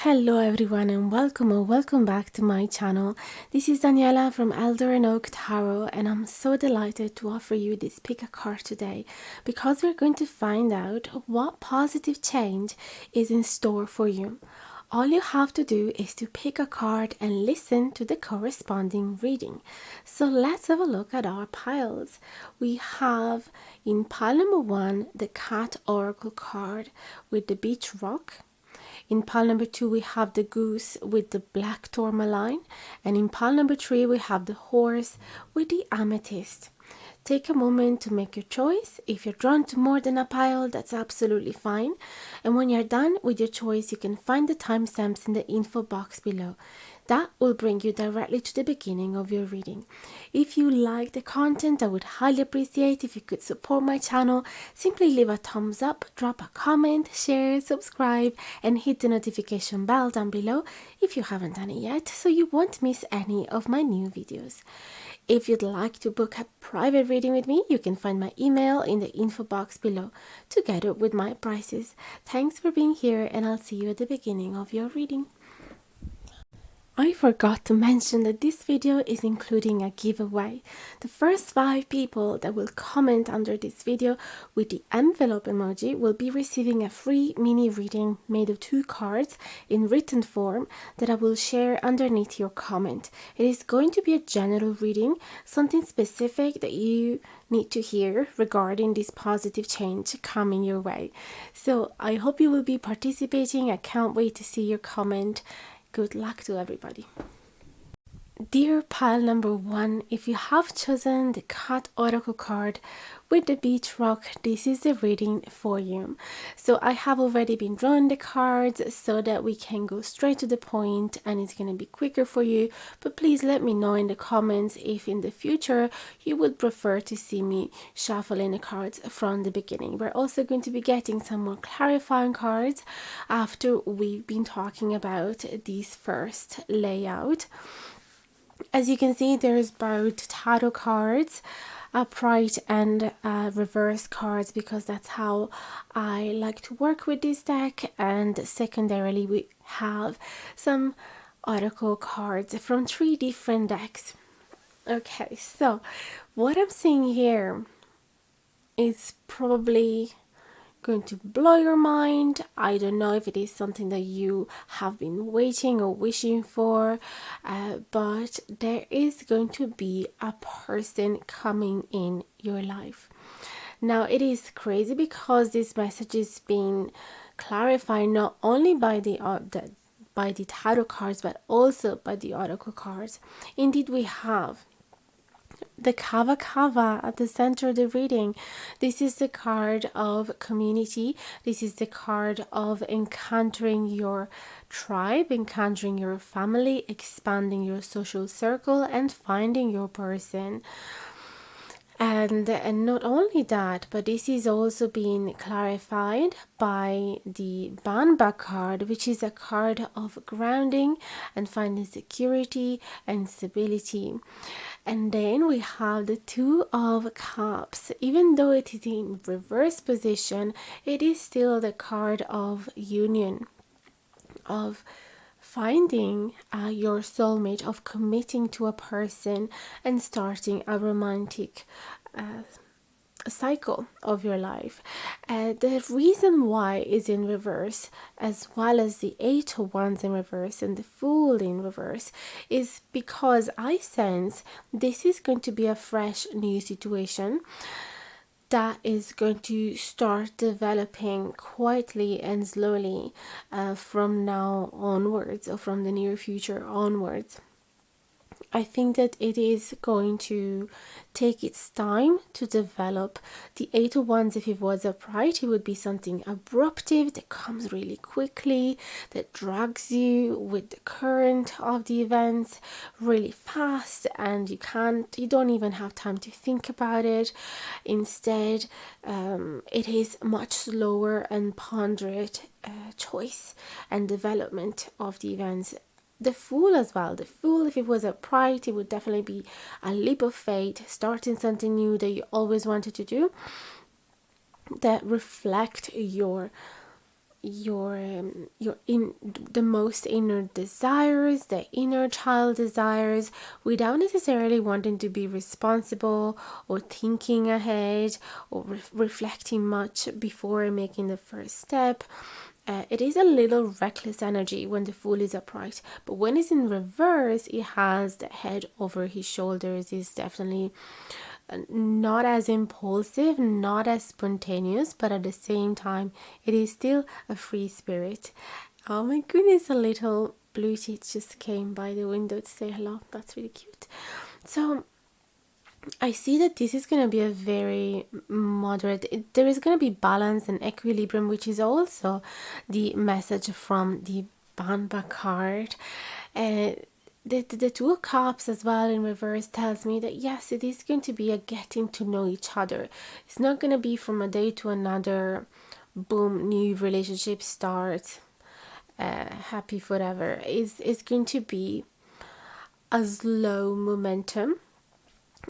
Hello everyone and welcome or welcome back to my channel. This is Daniela from Elder and Oak Tarot and I'm so delighted to offer you this pick a card today because we're going to find out what positive change is in store for you. All you have to do is to pick a card and listen to the corresponding reading. So let's have a look at our piles. We have in pile number 1 the Cat Oracle card with the Beach Rock. In pile number 2, we have the goose with the black tourmaline. And in pile number 3, we have the horse with the amethyst. Take a moment to make your choice. If you're drawn to more than a pile, that's absolutely fine. And when you're done with your choice, you can find the timestamps in the info box below. That will bring you directly to the beginning of your reading. If you like the content, I would highly appreciate if you could support my channel. Simply leave a thumbs up, drop a comment, share, subscribe, and hit the notification bell down below if you haven't done it yet, so you won't miss any of my new videos. If you'd like to book a private reading with me, you can find my email in the info box below, together with my prices. Thanks for being here, and I'll see you at the beginning of your reading. I forgot to mention that this video is including a giveaway. The first 5 people that will comment under this video with the envelope emoji will be receiving a free mini reading made of 2 cards in written form that I will share underneath your comment. It is going to be a general reading, something specific that you need to hear regarding this positive change coming your way. So I hope you will be participating. I can't wait to see your comment. Good luck to everybody. Dear pile number 1, if you have chosen the Cat Oracle card with the Beach Rock, this is the reading for you. So I have already been drawing the cards so that we can go straight to the point and it's going to be quicker for you. But please let me know in the comments if in the future you would prefer to see me shuffling the cards from the beginning. We're also going to be getting some more clarifying cards after we've been talking about this first layout. As you can see, there's both tarot cards, upright and reverse cards, because that's how I like to work with this deck. And secondarily, we have some oracle cards from 3 different decks. Okay, so what I'm seeing here is probably going to blow your mind. I don't know if it is something that you have been waiting or wishing for, but there is going to be a person coming in your life. Now it is crazy because this message is being clarified not only by the tarot cards but also by the oracle cards. Indeed, we have the Kava Kava at the center of the reading. This is the card of community. This is the card of encountering your tribe, encountering your family, expanding your social circle, and finding your person. And not only that, but this is also being clarified by the Banba card, which is a card of grounding and finding security and stability. And then we have the Two of Cups. Even though it is in reverse position, it is still the card of union, of finding your soulmate, of committing to a person and starting a romantic cycle of your life. The reason why is in reverse, as well as the 8 of Wands in reverse and the Fool in reverse, is because I sense this is going to be a fresh new situation that is going to start developing quietly and slowly from now onwards, or from the near future onwards. I think that it is going to take its time to develop. The 8 of Wands, if it was upright, it would be something abruptive that comes really quickly, that drags you with the current of the events really fast, and you don't even have time to think about it. Instead, it is much slower and ponderate choice and development of the events. The Fool as well. The Fool, if it was upright, it would definitely be a leap of faith, starting something new that you always wanted to do, that reflect your your in the most inner desires, the inner child desires, without necessarily wanting to be responsible or thinking ahead or reflecting much before making the first step. It is a little reckless energy when the Fool is upright, but when it's in reverse, it has the head over his shoulders. Is definitely not as impulsive, not as spontaneous, but at the same time, it is still a free spirit. Oh my goodness, a little blue tit just came by the window to say hello. That's really cute. So I see that this is going to be a very moderate, there is going to be balance and equilibrium, which is also the message from the Banba card. The Two of Cups as well in reverse tells me that yes, it is going to be a getting to know each other. It's not going to be from a day to another, boom, new relationship starts, happy forever. It's going to be a slow momentum.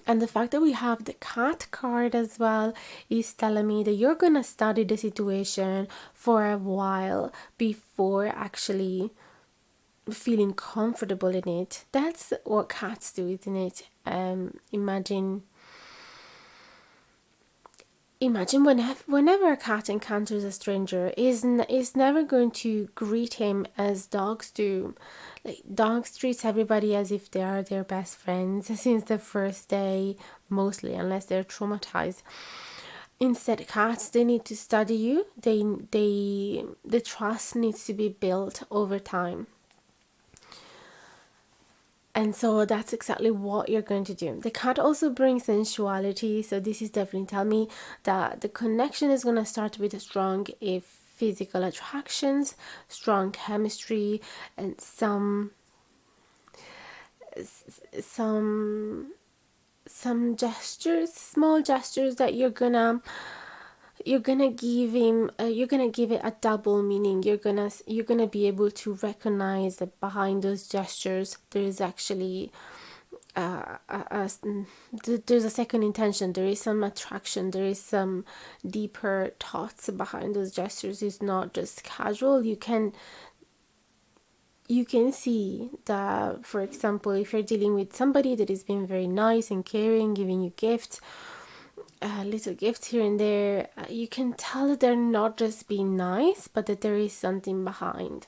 And the fact that we have the Cat card as well is telling me that you're going to study the situation for a while before actually feeling comfortable in it. That's what cats do, isn't it? Imagine whenever a cat encounters a stranger, is never going to greet him as dogs do. Like, dogs treat everybody as if they are their best friends since the first day, mostly, unless they're traumatized. Instead, cats, they need to study you. The trust needs to be built over time. And so that's exactly what you're going to do. The cat also brings sensuality. So this is definitely telling me that the connection is going to start with a strong physical attractions, strong chemistry, and some gestures, small gestures that you're gonna give him, you're gonna give it a double meaning. You're gonna be able to recognize that behind those gestures there is actually there's a second intention. There is some attraction, there is some deeper thoughts behind those gestures. It's not just casual. You can see that, for example, if you're dealing with somebody that is being very nice and caring, giving you gifts, little gifts here and there, you can tell that they're not just being nice, but that there is something behind,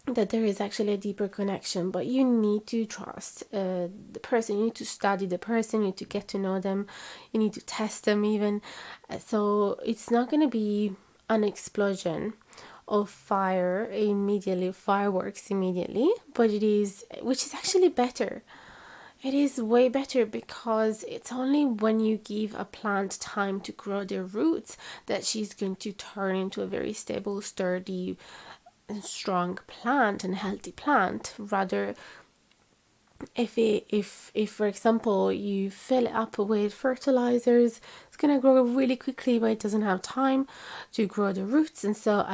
that there is actually a deeper connection. But you need to trust the person, you need to study the person, you need to get to know them, you need to test them even. So it's not going to be an explosion of fire immediately, fireworks immediately, but it is, which is actually better. It is way better, because it's only when you give a plant time to grow their roots that she's going to turn into a very stable, sturdy, and strong plant and healthy plant. Rather, if for example you fill it up with fertilizers, it's gonna grow really quickly, but it doesn't have time to grow the roots, and so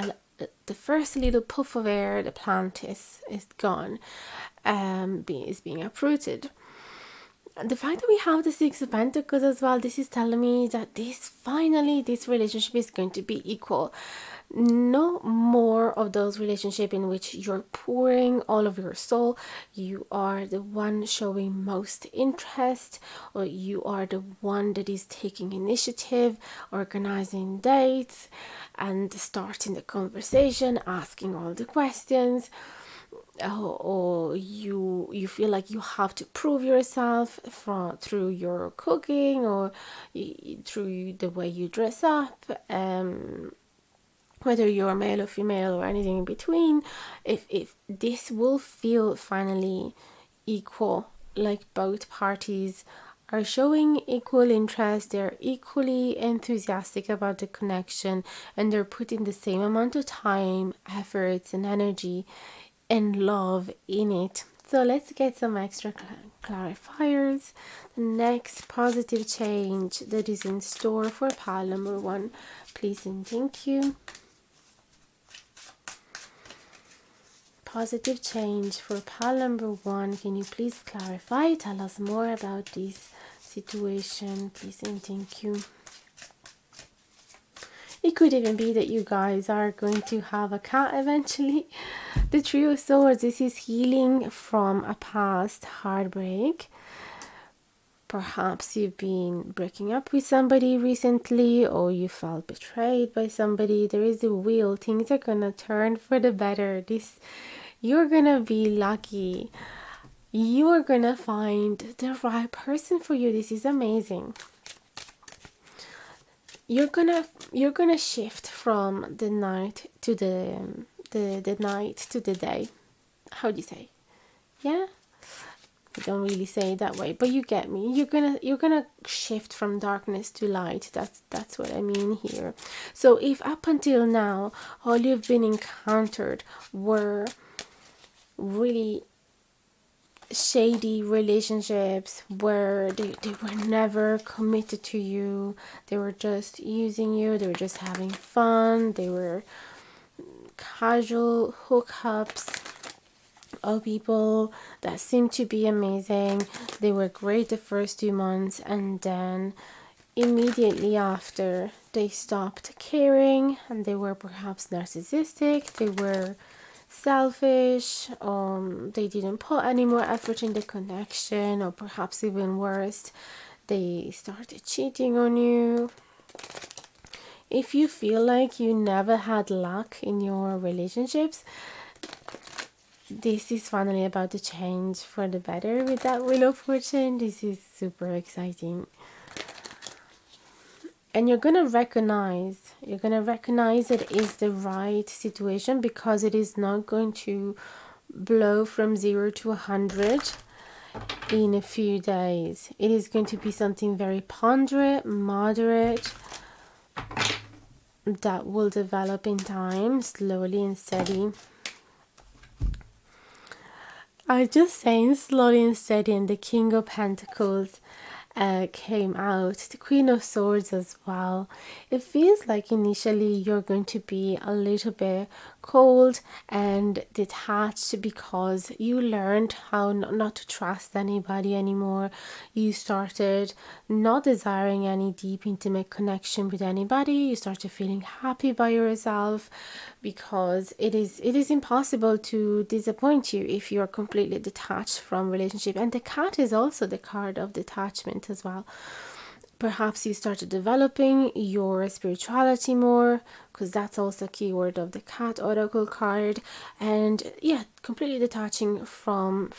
the first little puff of air, the plant is gone, is being uprooted. The fact that we have the Six of Pentacles as well, this is telling me that this relationship is going to be equal. No more of those relationships in which you're pouring all of your soul, you are the one showing most interest, or you are the one that is taking initiative, organizing dates and starting the conversation, asking all the questions. Or you feel like you have to prove yourself through your cooking, or through the way you dress up, whether you're male or female or anything in between. If this will feel finally equal, like both parties are showing equal interest, they're equally enthusiastic about the connection, and they're putting the same amount of time, efforts, and energy and love in it. So let's get some extra clarifiers. The next positive change that is in store for pile number 1, please and thank you. Positive change for pile number 1. Can you please clarify? Tell us more about this situation, please and thank you. It could even be that you guys are going to have a cat eventually. The Three of Swords, this is healing from a past heartbreak. Perhaps you've been breaking up with somebody recently, or you felt betrayed by somebody. There is a wheel. Things are gonna turn for the better. You're gonna be lucky. You're gonna find the right person for you. This is amazing. You're gonna shift from the night to the night to the day. How do you say? Yeah, I don't really say it that way, but you get me. You're gonna shift from darkness to light. That's what I mean here. So if up until now all you've been encountered were really shady relationships where they were never committed to you, they were just using you, they were just having fun, they were casual hookups of people that seemed to be amazing, they were great the first 2 months, and then immediately after they stopped caring, and they were perhaps narcissistic, they were selfish, they didn't put any more effort in the connection, or perhaps even worse, they started cheating on you. If you feel like you never had luck in your relationships, this is finally about to change for the better with that Wheel of Fortune. This is super exciting. And you're gonna recognize that it is the right situation, because it is not going to blow from 0 to 100 in a few days. It is going to be something very ponderate, moderate, that will develop in time, slowly and steady. I just saying slowly and steady, and the King of Pentacles came out, the Queen of Swords as well. It feels like initially you're going to be a little bit cold and detached, because you learned how not to trust anybody anymore. You started not desiring any deep intimate connection with anybody. You started feeling happy by yourself, because it is impossible to disappoint you if you're completely detached from relationship. And the cat is also the card of detachment as well. Perhaps you started developing your spirituality more, because that's also a keyword of the cat oracle card. And yeah, completely detaching from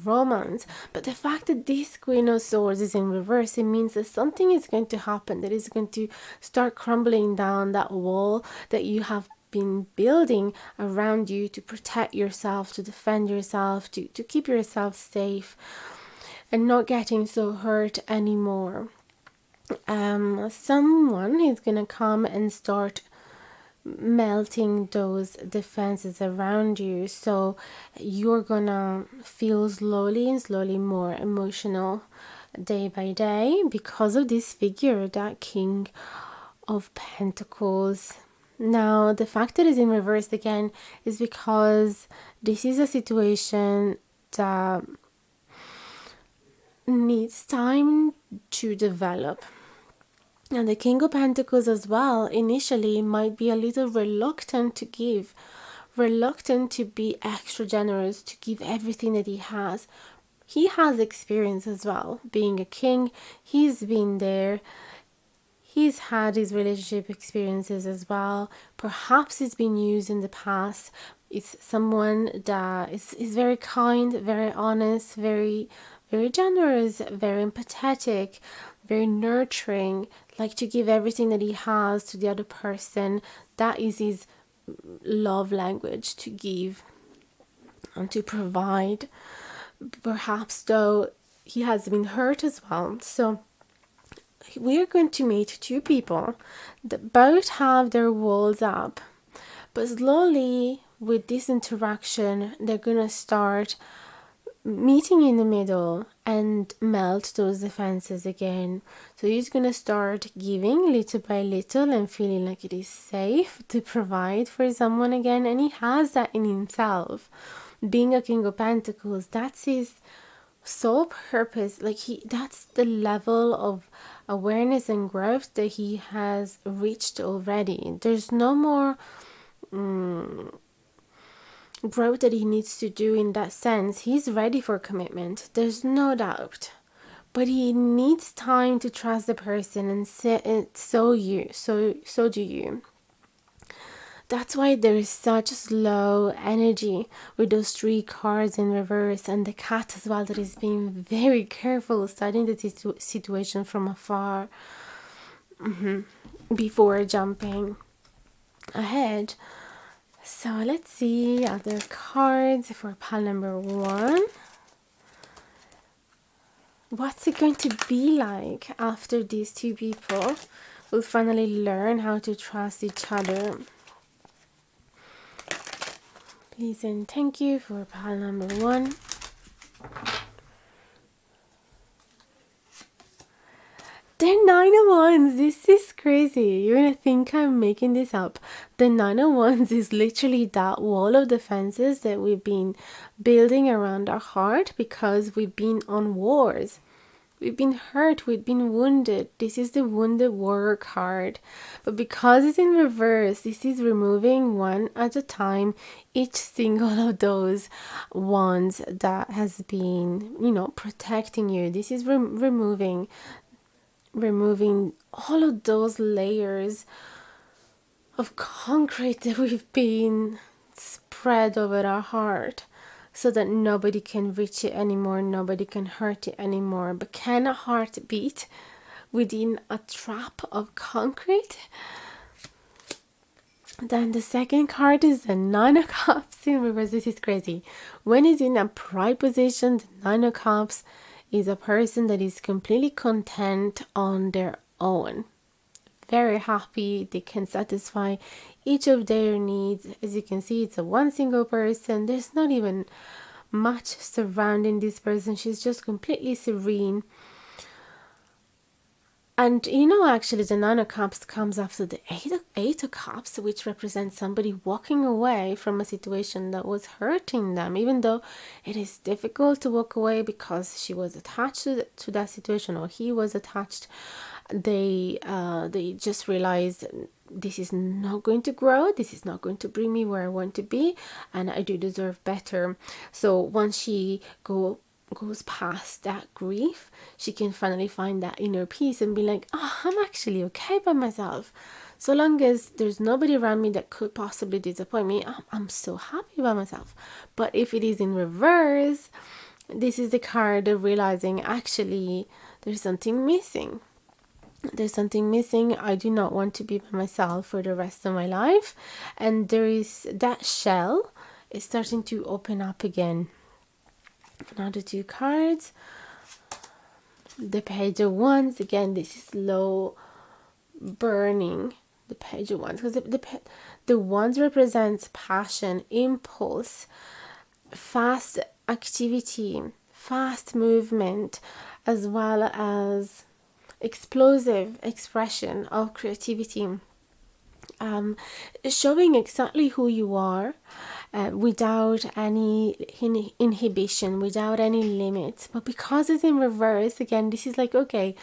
romance. But the fact that this Queen of Swords is in reverse, it means that something is going to happen that is going to start crumbling down that wall that you have been building around you to protect yourself, to defend yourself, to keep yourself safe and not getting so hurt anymore. Someone is gonna come and start melting those defenses around you, so you're gonna feel slowly more emotional day by day, because of this figure, that King of Pentacles. Now the fact that it's in reverse again is because this is a situation that needs time to develop. And the King of Pentacles as well initially might be a little reluctant to give, reluctant to be extra generous, to give everything that he has. He has experience as well, being a king. He's been there. He's had his relationship experiences as well. Perhaps he's been used in the past. It's someone that is very kind, very honest, very generous, very empathetic, very nurturing, like to give everything that he has to the other person. That is his love language, to give and to provide. Perhaps though he has been hurt as well. So we are going to meet two people that both have their walls up, but slowly with this interaction they're gonna start meeting in the middle and melt those defenses again. So he's gonna start giving little by little and feeling like it is safe to provide for someone again, and he has that in himself. Being a King of Pentacles, that's his sole purpose, like that's the level of awareness and growth that he has reached already. There's no more growth that he needs to do in that sense. He's ready for commitment, there's no doubt, but he needs time to trust the person, and so do you. That's why there is such slow energy with those three cards in reverse, and the cat as well, that is being very careful, studying the situation from afar before jumping ahead. So let's see other cards for pile number 1. What's it going to be like after these two people will finally learn how to trust each other? Please and thank you for pile number 1. The 9 of Wands, this is crazy. You're gonna think I'm making this up. The 9 of Wands is literally that wall of defenses that we've been building around our heart because we've been on wars. We've been hurt, we've been wounded. This is the wounded warrior card. But because it's in reverse, this is removing one at a time each single of those wands that has been, protecting you. This is removing all of those layers of concrete that we've been spread over our heart, so that nobody can reach it anymore, nobody can hurt it anymore. But can a heart beat within a trap of concrete? Then the second card is the 9 of Cups in reverse. This is crazy. When it's in a pride position, the 9 of Cups is a person that is completely content on their own. Very happy, they can satisfy each of their needs. As you can see, it's a one single person. There's not even much surrounding this person. She's just completely serene. And actually the 9 of Cups comes after the 8 of Cups, which represents somebody walking away from a situation that was hurting them, even though it is difficult to walk away because she was attached to that situation, or he was attached. They just realized this is not going to grow, this is not going to bring me where I want to be, and I do deserve better. So once she goes past that grief, she can finally find that inner peace and be like, I'm actually okay by myself. So long as there's nobody around me that could possibly disappoint me, I'm so happy by myself. But if it is in reverse, this is the card of realizing actually there's something missing. There's something missing. I do not want to be by myself for the rest of my life. And there is that shell is starting to open up again. Another 2 cards. The Page of Wands. Again, this is slow burning. The Page of Wands. Because the Wands represents passion, impulse, fast activity, fast movement, as well as explosive expression of creativity, showing exactly who you are without any inhibition, without any limits. But because it's in reverse, again, this is like, okay,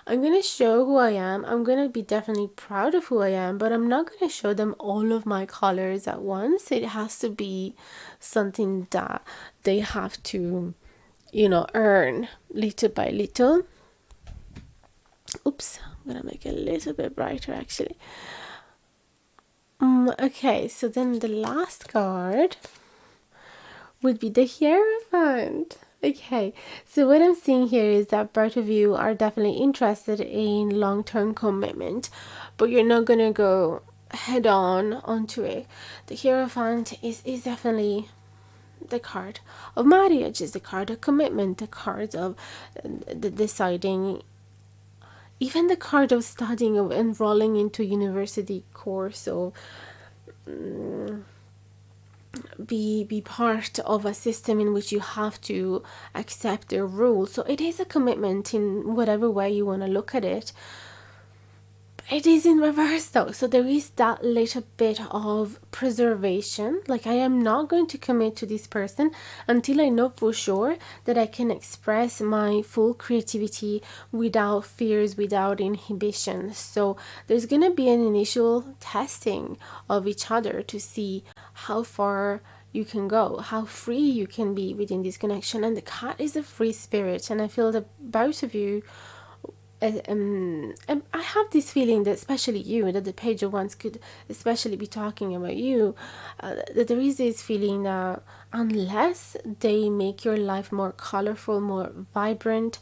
I'm going to show who I am. I'm going to be definitely proud of who I am, but I'm not going to show them all of my colors at once. It has to be something that they have to, earn little by little. Oops, I'm gonna make it a little bit brighter actually. Okay, so then the last card would be the Hierophant. Okay, so what I'm seeing here is that both of you are definitely interested in long-term commitment, but you're not gonna go head on onto it. The Hierophant is definitely the card of marriage, is the card of commitment, the card of the deciding, even the card of studying, of enrolling into university course, or be part of a system in which you have to accept their rules. So it is a commitment in whatever way you want to look at it. It is in reverse though, so there is that little bit of preservation. Like, I am not going to commit to this person until I know for sure that I can express my full creativity without fears, without inhibition. So there's gonna be an initial testing of each other to see how far you can go, how free you can be within this connection. And the cat is a free spirit, and I feel that both of you, I have this feeling that especially you, that the page of wands could especially be talking about you, that there is this feeling that unless they make your life more colorful, more vibrant,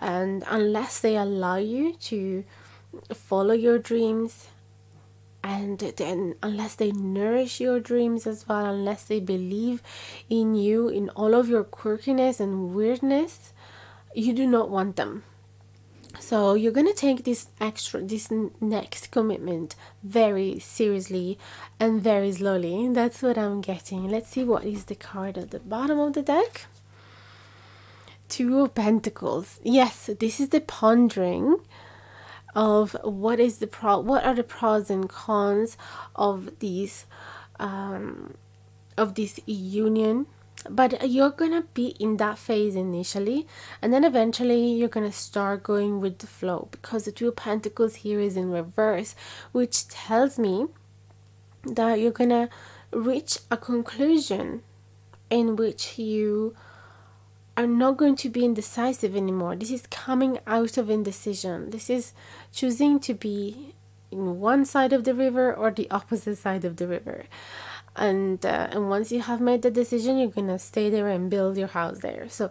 and unless they allow you to follow your dreams, and then unless they nourish your dreams as well, unless they believe in you, in all of your quirkiness and weirdness, you do not want them. So you're going to take this next commitment very seriously and very slowly. That's what I'm getting. Let's see what is the card at the bottom of the deck. Two of Pentacles. Yes, this is the pondering of what are the pros and cons of these of this union. But you're gonna be in that phase initially, and then eventually you're gonna start going with the flow, because the Two of Pentacles here is in reverse, which tells me that you're gonna reach a conclusion in which you are not going to be indecisive anymore. This is coming out of indecision. This is choosing to be in one side of the river or the opposite side of the river. And once you have made the decision, you're gonna stay there and build your house there. So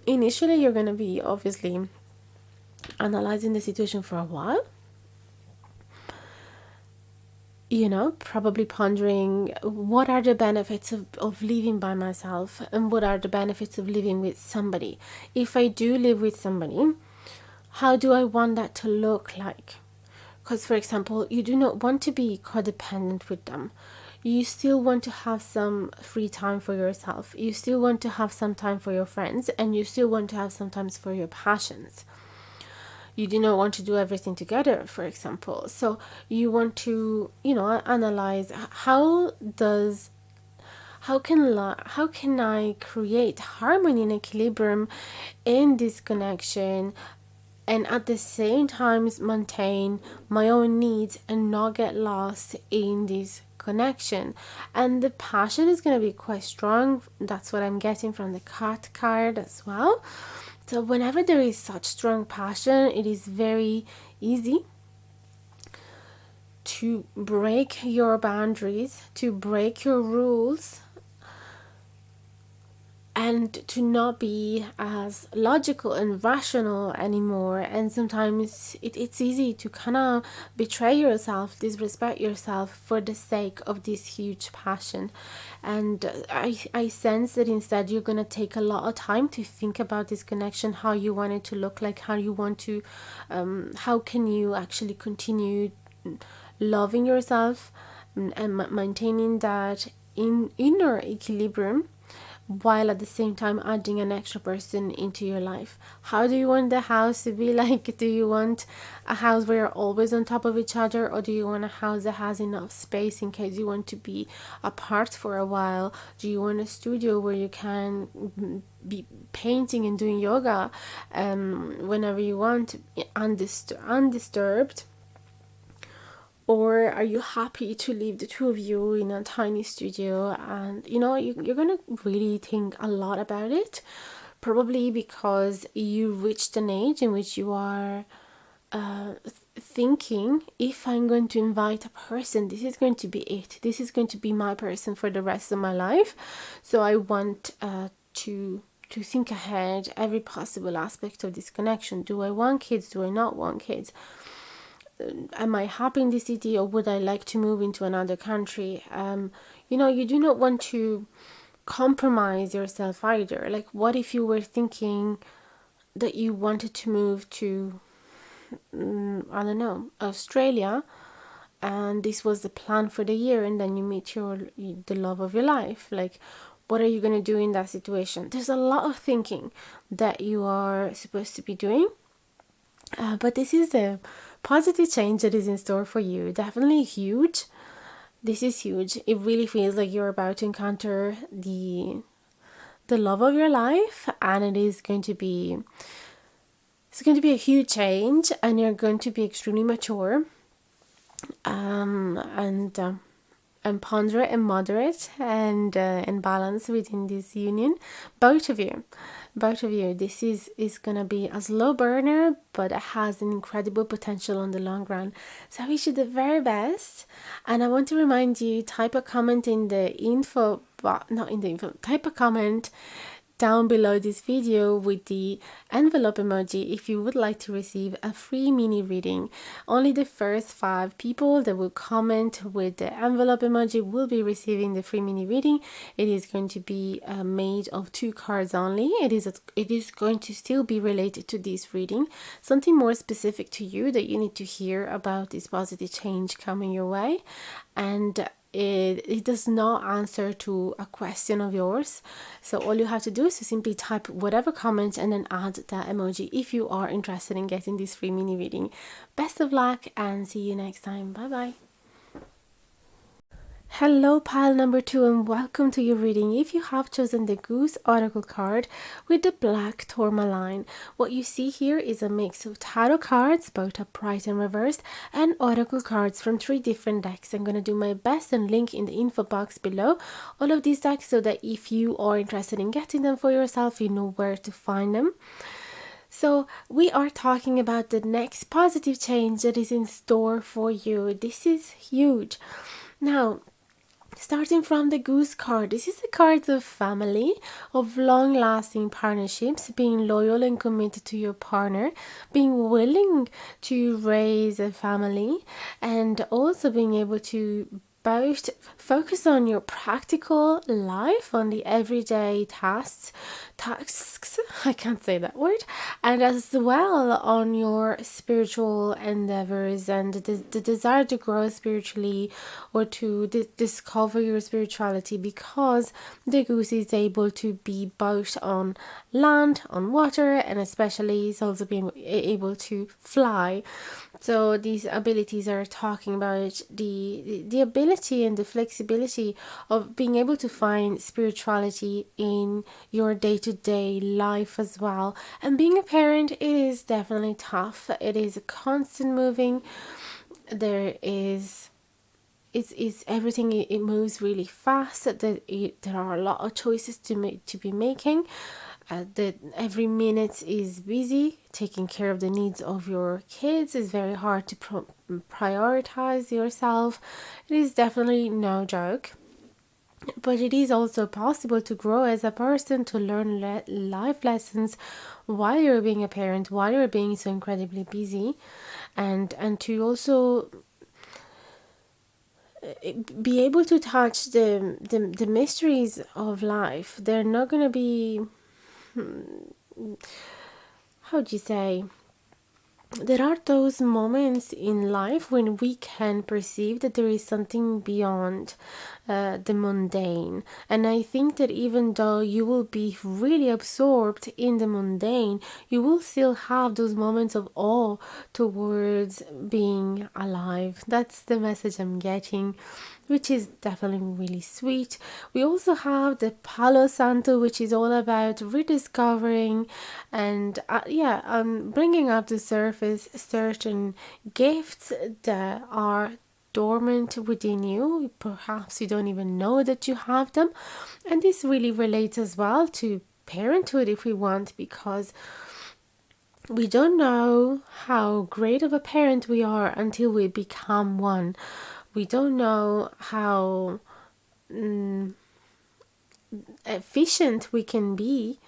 initially you're gonna be obviously analyzing the situation for a while, probably pondering what are the benefits of living by myself, and what are the benefits of living with somebody. If I do live with somebody, how do I want that to look like? Because, for example, you do not want to be codependent with them. You still want to have some free time for yourself. You still want to have some time for your friends, and you still want to have some time for your passions. You do not want to do everything together, for example. So you want to, analyze how can I create harmony and equilibrium in this connection, and at the same time maintain my own needs and not get lost in this connection. And the passion is going to be quite strong. That's what I'm getting from the cat card as well. So whenever there is such strong passion, it is very easy to break your boundaries, to break your rules, and to not be as logical and rational anymore. And sometimes it's easy to kind of betray yourself, disrespect yourself for the sake of this huge passion. And I sense that instead you're going to take a lot of time to think about this connection, how you want it to look like, how you want to how can you actually continue loving yourself and maintaining that inner equilibrium, while at the same time adding an extra person into your life. How do you want the house to be like? Do you want a house where you're always on top of each other, or do you want a house that has enough space in case you want to be apart for a while? Do you want a studio where you can be painting and doing yoga whenever you want, undisturbed? Or are you happy to leave the two of you in a tiny studio? And you're gonna really think a lot about it, probably because you reached an age in which you are thinking, if I'm going to invite a person, this is going to be it. This is going to be my person for the rest of my life. So I want to think ahead, every possible aspect of this connection. Do I want kids? Do I not want kids? Am I happy in the city, or would I like to move into another country? You do not want to compromise yourself either. Like, what if you were thinking that you wanted to move to, I don't know, Australia, and this was the plan for the year, and then you meet the love of your life? Like, what are you going to do in that situation? There's a lot of thinking that you are supposed to be doing. But this is the positive change that is in store for you. Definitely huge. This is huge. It really feels like you're about to encounter the love of your life, and it's going to be a huge change, and you're going to be extremely mature, and ponderate and moderate, and balance within this union. Both of you, this is gonna be a slow burner, but it has an incredible potential on the long run. So I wish you the very best, and I want to remind you, type a comment in the info, not in the info, type a comment down below this video with the envelope emoji if you would like to receive a free mini reading. Only the first 5 people that will comment with the envelope emoji will be receiving the free mini reading. It is going to be made of 2 cards only. It is going to still be related to this reading, something more specific to you that you need to hear about this positive change coming your way. And it does not answer to a question of yours. So all you have to do is to simply type whatever comment and then add that emoji if you are interested in getting this free mini reading. Best of luck and see you next time. Bye bye. Hello pile number 2, and welcome to your reading. If you have chosen the Goose Oracle card with the black tourmaline, what you see here is a mix of tarot cards, both upright and reversed, and oracle cards from 3 different decks. I'm going to do my best and link in the info box below all of these decks so that if you are interested in getting them for yourself, you know where to find them. So we are talking about the next positive change that is in store for you. This is huge. Now, starting from the Goose card, this is the card of family, of long-lasting partnerships, being loyal and committed to your partner, being willing to raise a family, and also being able to both focus on your practical life, on the everyday tasks, I can't say that word, and as well on your spiritual endeavors and the desire to grow spiritually or to discover your spirituality, because the goose is able to be both on land, on water, and especially is also being able to fly. So these abilities are talking about the ability and the flexibility of being able to find spirituality in your day-to-day life as well. And being a parent, it is definitely tough. It is a constant moving. It's everything. It moves really fast. There are a lot of choices to be making. That every minute is busy. Taking care of the needs of your kids is very hard to prioritize yourself. It is definitely no joke. But it is also possible to grow as a person, to learn life lessons while you're being a parent, while you're being so incredibly busy, and to also be able to touch the mysteries of life. They're not going to be, how do you say, there are those moments in life when we can perceive that there is something beyond the mundane. And I think that even though you will be really absorbed in the mundane, you will still have those moments of awe towards being alive. That's the message I'm getting, which is definitely really sweet. We also have the Palo Santo, which is all about rediscovering and bringing up the surface certain gifts that are dormant within you. Perhaps you don't even know that you have them. And this really relates as well to parenthood, if we want, because we don't know how great of a parent we are until we become one. We don't know how efficient we can be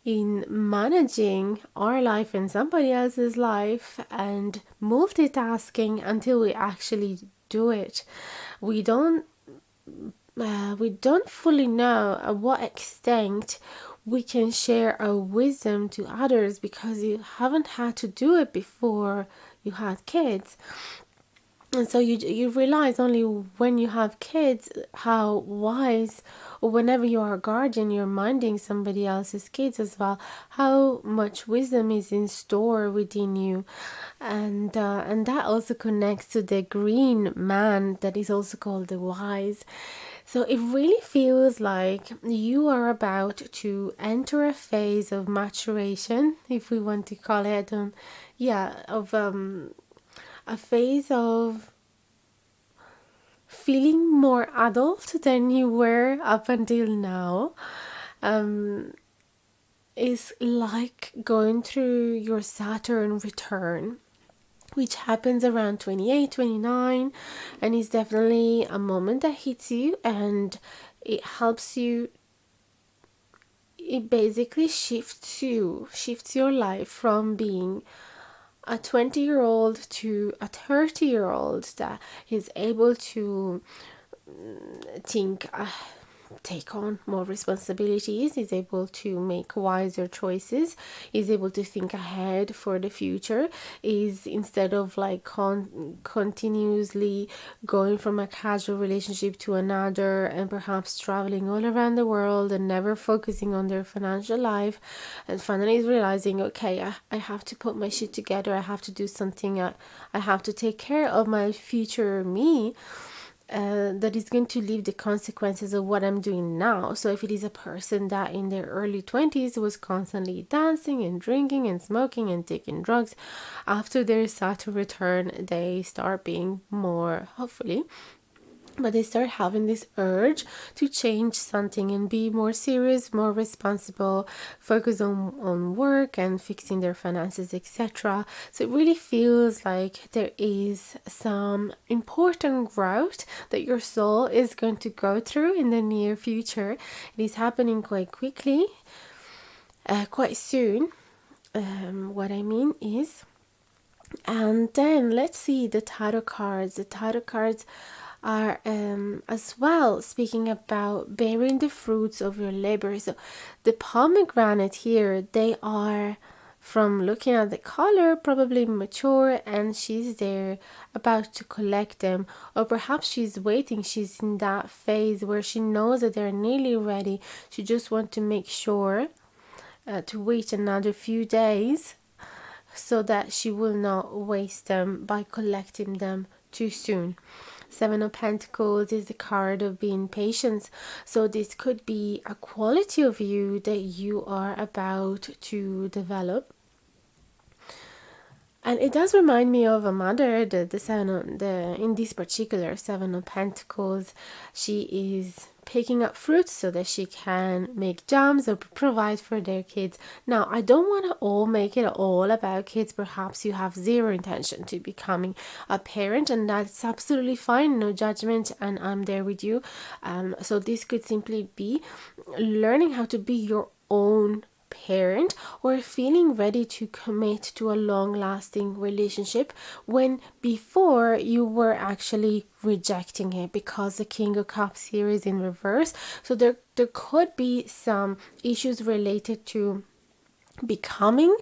in managing our life and somebody else's life and multitasking until we actually do it. We don't fully know at what extent we can share our wisdom to others because you haven't had to do it before you had kids. And so you realize only when you have kids how wise, or whenever you are a guardian, you're minding somebody else's kids as well, how much wisdom is in store within you. And that also connects to the green man that is also called the wise. So it really feels like you are about to enter a phase of maturation, if we want to call it. Yeah, of a phase of feeling more adult than you were up until now. Um, is like going through your Saturn return, which happens around 28, 29, and is definitely a moment that hits you, and it helps you. It basically shifts your life from being a 20-year-old to a 30-year-old that is able to think, take on more responsibilities, is able to make wiser choices, is able to think ahead for the future, is instead of like continuously going from a casual relationship to another and perhaps traveling all around the world and never focusing on their financial life, and finally is realizing, okay, I have to put my shit together, I have to do something, I have to take care of my future me, that is going to leave the consequences of what I'm doing now. So if it is a person that in their early 20s was constantly dancing and drinking and smoking and taking drugs, after their Saturn return, they start being more, hopefully, but they start having this urge to change something and be more serious, more responsible, focus on work and fixing their finances, etc. So it really feels like there is some important growth that your soul is going to go through in the near future. It is happening quite quickly, quite soon. What I mean is, and then let's see the tarot cards. The tarot cards are as well speaking about bearing the fruits of your labor. So the pomegranate here, they are, from looking at the color, probably mature, and she's there about to collect them, or perhaps she's waiting, she's in that phase where she knows that they're nearly ready. She just wants to make sure to wait another few days so that she will not waste them by collecting them too soon. Seven of Pentacles is the card of being patient. So this could be a quality of you that you are about to develop. And it does remind me of a mother, the seven of the in this particular Seven of Pentacles, she is picking up fruits so that she can make jams or provide for their kids. Now, I don't want to all make it all about kids. Perhaps you have zero intention to becoming a parent, and that's absolutely fine. No judgment, and I'm there with you. So this could simply be learning how to be your own parent, or feeling ready to commit to a long lasting relationship when before you were actually rejecting it, because the King of Cups here is in reverse. So there could be some issues related to becoming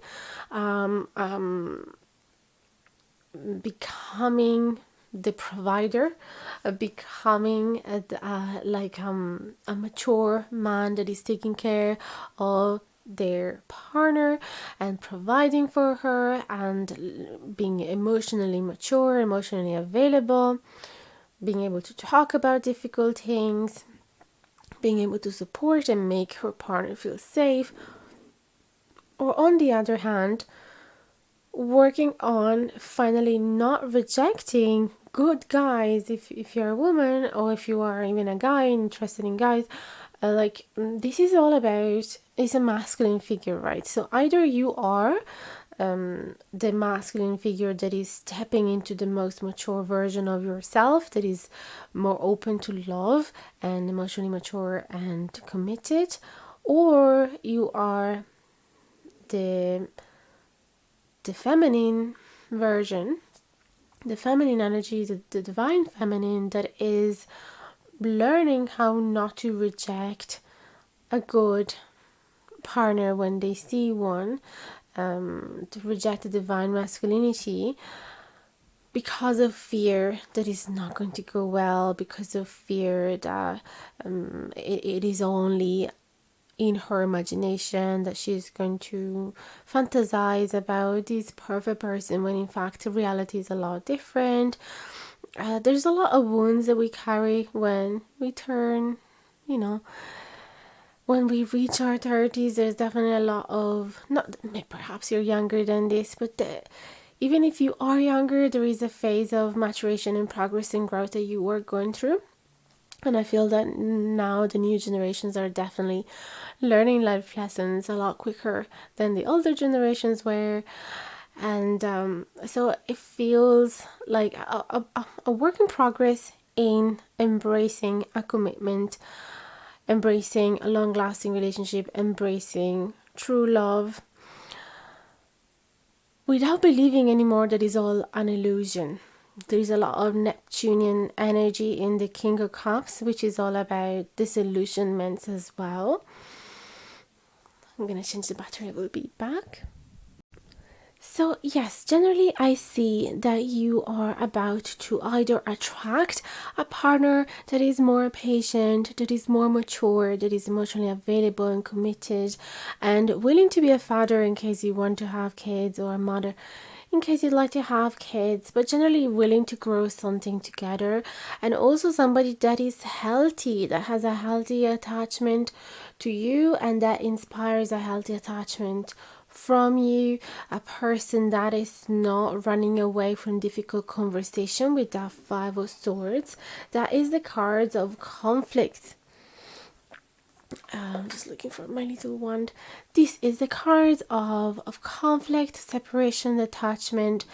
becoming the provider, becoming a mature man that is taking care of their partner and providing for her, and being emotionally mature, emotionally available, being able to talk about difficult things, being able to support and make her partner feel safe. Or on the other hand, working on finally not rejecting good guys, if you're a woman, or if you are even a guy interested in guys, this is all about, is a masculine figure, right? So either you are the masculine figure that is stepping into the most mature version of yourself, that is more open to love and emotionally mature and committed, or you are the feminine version, the feminine energy, the divine feminine, that is learning how not to reject a good partner when they see one, to reject the divine masculinity, because of fear that is not going to go well, because of fear that it is only in her imagination, that she's going to fantasize about this perfect person when in fact reality is a lot different. There's a lot of wounds that we carry when we turn, you know, when we reach our 30s. There's definitely a lot of, not perhaps you're younger than this, but even if you are younger, there is a phase of maturation and progress and growth that you are going through. And I feel that now the new generations are definitely learning life lessons a lot quicker than the older generations were. And so it feels like a work in progress in embracing a commitment, embracing a long lasting relationship, embracing true love, without believing anymore that is all an illusion. There is a lot of Neptunian energy in the King of Cups, which is all about disillusionments as well. I'm going to change the battery, we'll be back. So yes, generally I see that you are about to either attract a partner that is more patient, that is more mature, that is emotionally available and committed and willing to be a father in case you want to have kids, or a mother in case you'd like to have kids, but generally willing to grow something together. And also somebody that is healthy, that has a healthy attachment to you and that inspires a healthy attachment from you, a person that is not running away from difficult conversation with that Five of Swords. That is the cards of conflict. I'm just looking for my little wand. This is the cards of conflict, separation, detachment,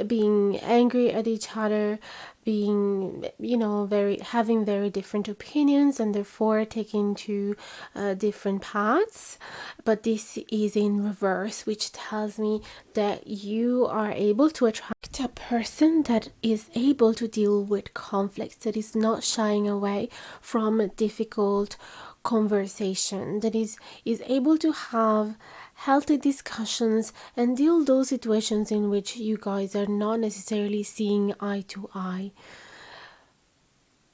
being angry at each other, being, having very different opinions and therefore taking two different paths. But this is in reverse, which tells me that you are able to attract a person that is able to deal with conflicts, that is not shying away from difficult conversation, that is able to have healthy discussions and deal those situations in which you guys are not necessarily seeing eye to eye,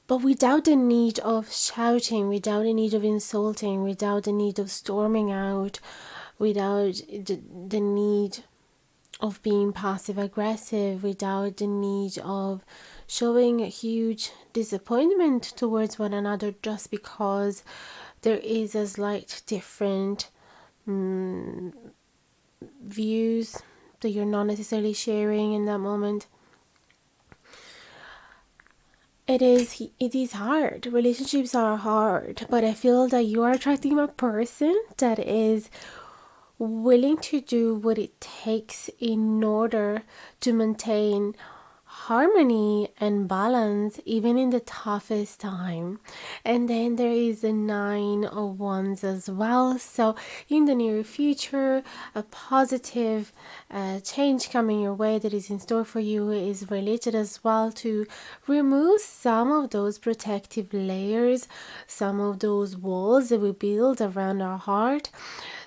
but without the need of shouting, without the need of insulting, without the need of storming out, without the need of being passive aggressive, without the need of showing a huge disappointment towards one another just because there is a slight different views that you're not necessarily sharing in that moment. It is hard. Relationships are hard, but I feel that you are attracting a person that is willing to do what it takes in order to maintain harmony and balance even in the toughest time. And then there is the Nine of Wands as well. So in the near future, a positive change coming your way that is in store for you is related as well to remove some of those protective layers, some of those walls that we build around our heart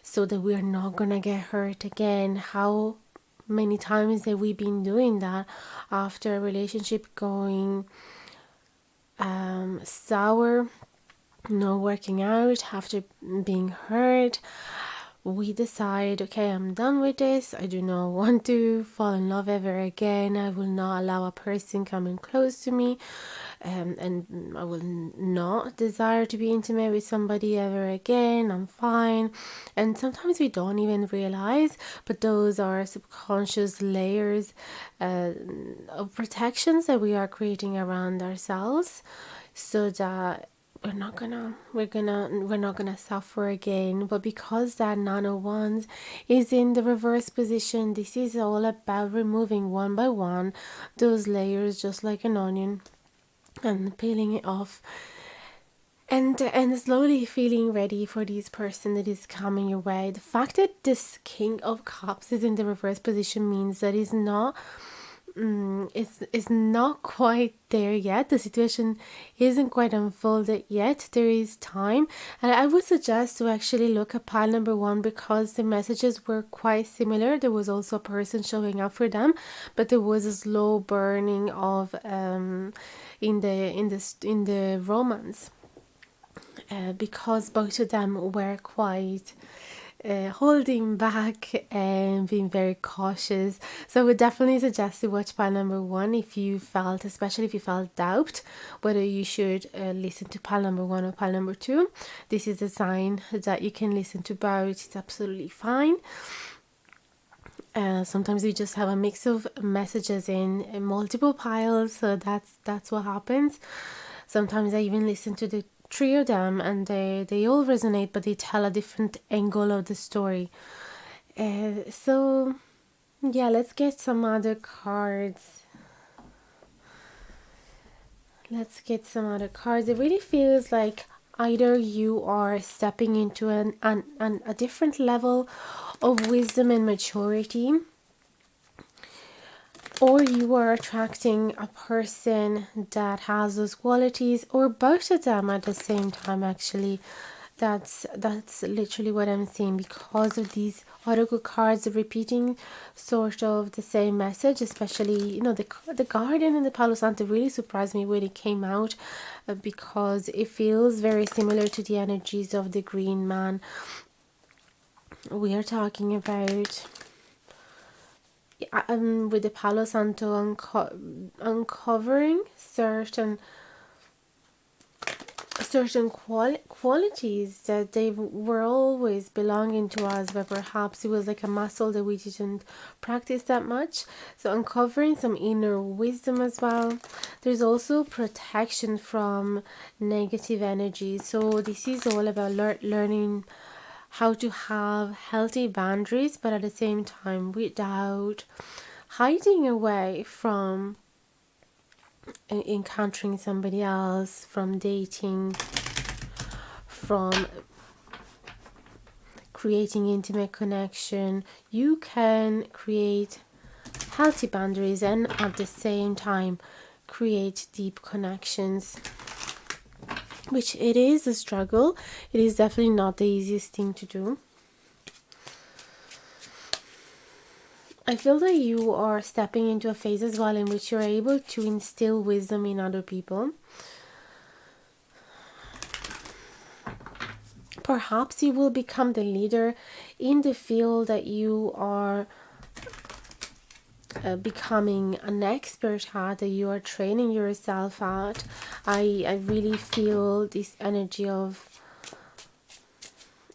so that we're not gonna get hurt again. How many times have we been doing that after a relationship going sour, not working out, after being hurt? We decide, okay, I'm done with this. I do not want to fall in love ever again. I will not allow a person coming close to me, and I will not desire to be intimate with somebody ever again. I'm fine. And sometimes we don't even realize, but those are subconscious layers of protections that we are creating around ourselves, so that we're not gonna suffer again. But because that Nine of Wands is in the reverse position, this is all about removing one by one those layers, just like an onion, and peeling it off, and slowly feeling ready for this person that is coming your way. The fact that this King of Cups is in the reverse position means that it's not it's not quite there yet. The situation isn't quite unfolded yet. There is time, and I would suggest to actually look at pile number one because the messages were quite similar. There was also a person showing up for them, but there was a slow burning of in the romance, because both of them were quite holding back and being very cautious. So I would definitely suggest to watch pile number one if you felt, especially if you felt doubt whether you should listen to pile number one or pile number two. This is a sign that you can listen to both. It's absolutely fine. Sometimes we just have a mix of messages in multiple piles, so that's what happens. Sometimes I even listen to the three of them and they all resonate, but they tell a different angle of the story. So yeah, let's get some other cards. It really feels like either you are stepping into a different level of wisdom and maturity, or you are attracting a person that has those qualities, or both of them at the same time. Actually, that's literally what I'm seeing because of these oracle cards repeating sort of the same message. Especially, the Guardian and the Palo Santo really surprised me when it came out, because it feels very similar to the energies of the Green Man. We are talking about with the Palo Santo uncovering certain qualities that they were always belonging to us, but perhaps it was like a muscle that we didn't practice that much. So uncovering some inner wisdom as well. There's also protection from negative energy. So this is all about learning how to have healthy boundaries, but at the same time without hiding away from encountering somebody else, from dating, from creating intimate connection. You can create healthy boundaries and at the same time create deep connections, which it is a struggle. It is definitely not the easiest thing to do. I feel that you are stepping into a phase as well in which you're able to instill wisdom in other people. Perhaps you will become the leader in the field that you are becoming an expert at, that you are training yourself at. I really feel this energy of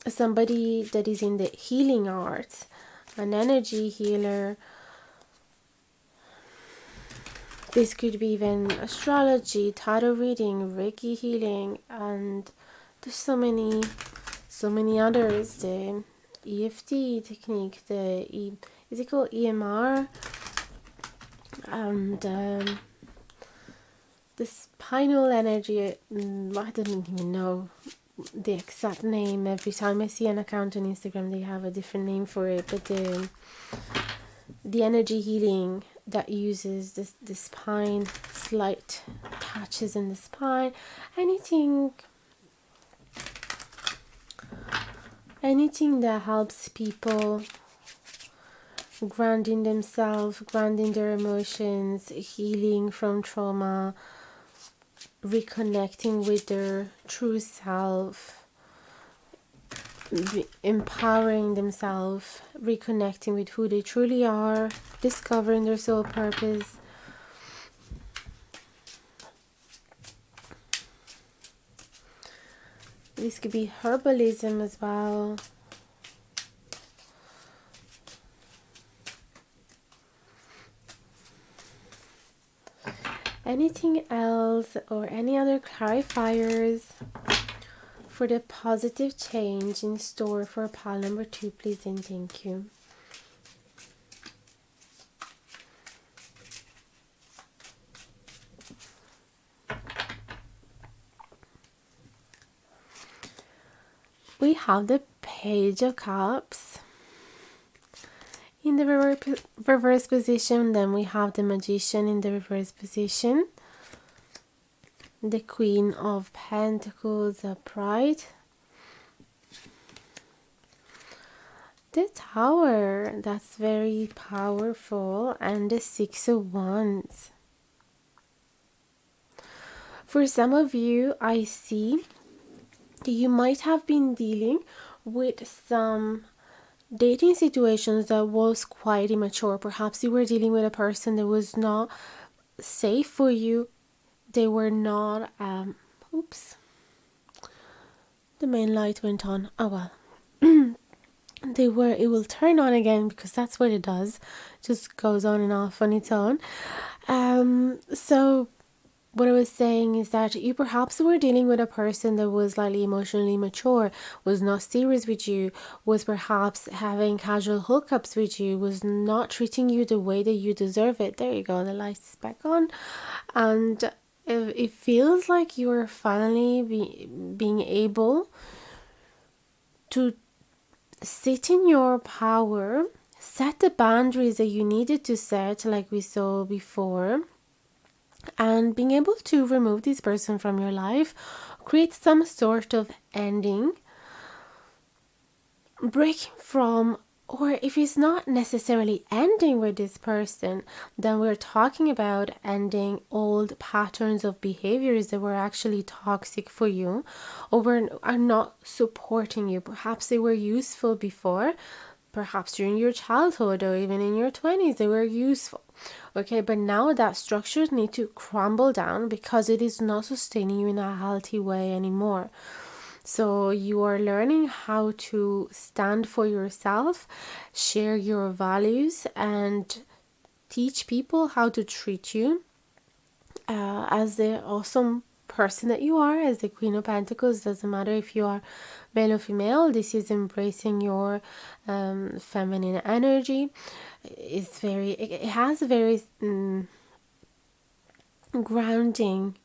somebody that is in the healing arts, an energy healer. This could be even astrology, tarot reading, Reiki healing, and there's so many others. The EFT technique, is it called EMR? And the spinal energy, I don't even know the exact name. Every time I see an account on Instagram, they have a different name for it, but the energy healing that uses the spine, slight touches in the spine, anything that helps people grounding themselves, grounding their emotions, healing from trauma, reconnecting with their true self, empowering themselves, reconnecting with who they truly are, discovering their soul purpose. This could be herbalism as well. Anything else or any other clarifiers for the positive change in store for pile number 2, please and thank you. We have the Page of Cups. In the reverse position, then we have the Magician in the reverse position, the Queen of Pentacles upright, the Tower, that's very powerful, and the Six of Wands. For some of you, I see that you might have been dealing with some dating situations that was quite immature. Perhaps you were dealing with a person that was not safe for you. They were not oops, the main light went on. Oh well. It will turn on again because that's what it does. It just goes on and off on its own. So what I was saying is that you perhaps were dealing with a person that was slightly emotionally mature, was not serious with you, was perhaps having casual hookups with you, was not treating you the way that you deserve it. There you go, the light's back on. And it feels like you're finally being able to sit in your power, set the boundaries that you needed to set, like we saw before, and being able to remove this person from your life, create some sort of ending, breaking from, or if it's not necessarily ending with this person, then we're talking about ending old patterns of behaviors that were actually toxic for you or are not supporting you. Perhaps they were useful before, perhaps during your childhood or even in your 20s they were useful. Okay, but now that structures need to crumble down because it is not sustaining you in a healthy way anymore. So you are learning how to stand for yourself, share your values, and teach people how to treat you as the awesome person that you are, as the Queen of Pentacles. Doesn't matter if you are male or female. This is embracing your feminine energy. It has a very grounding.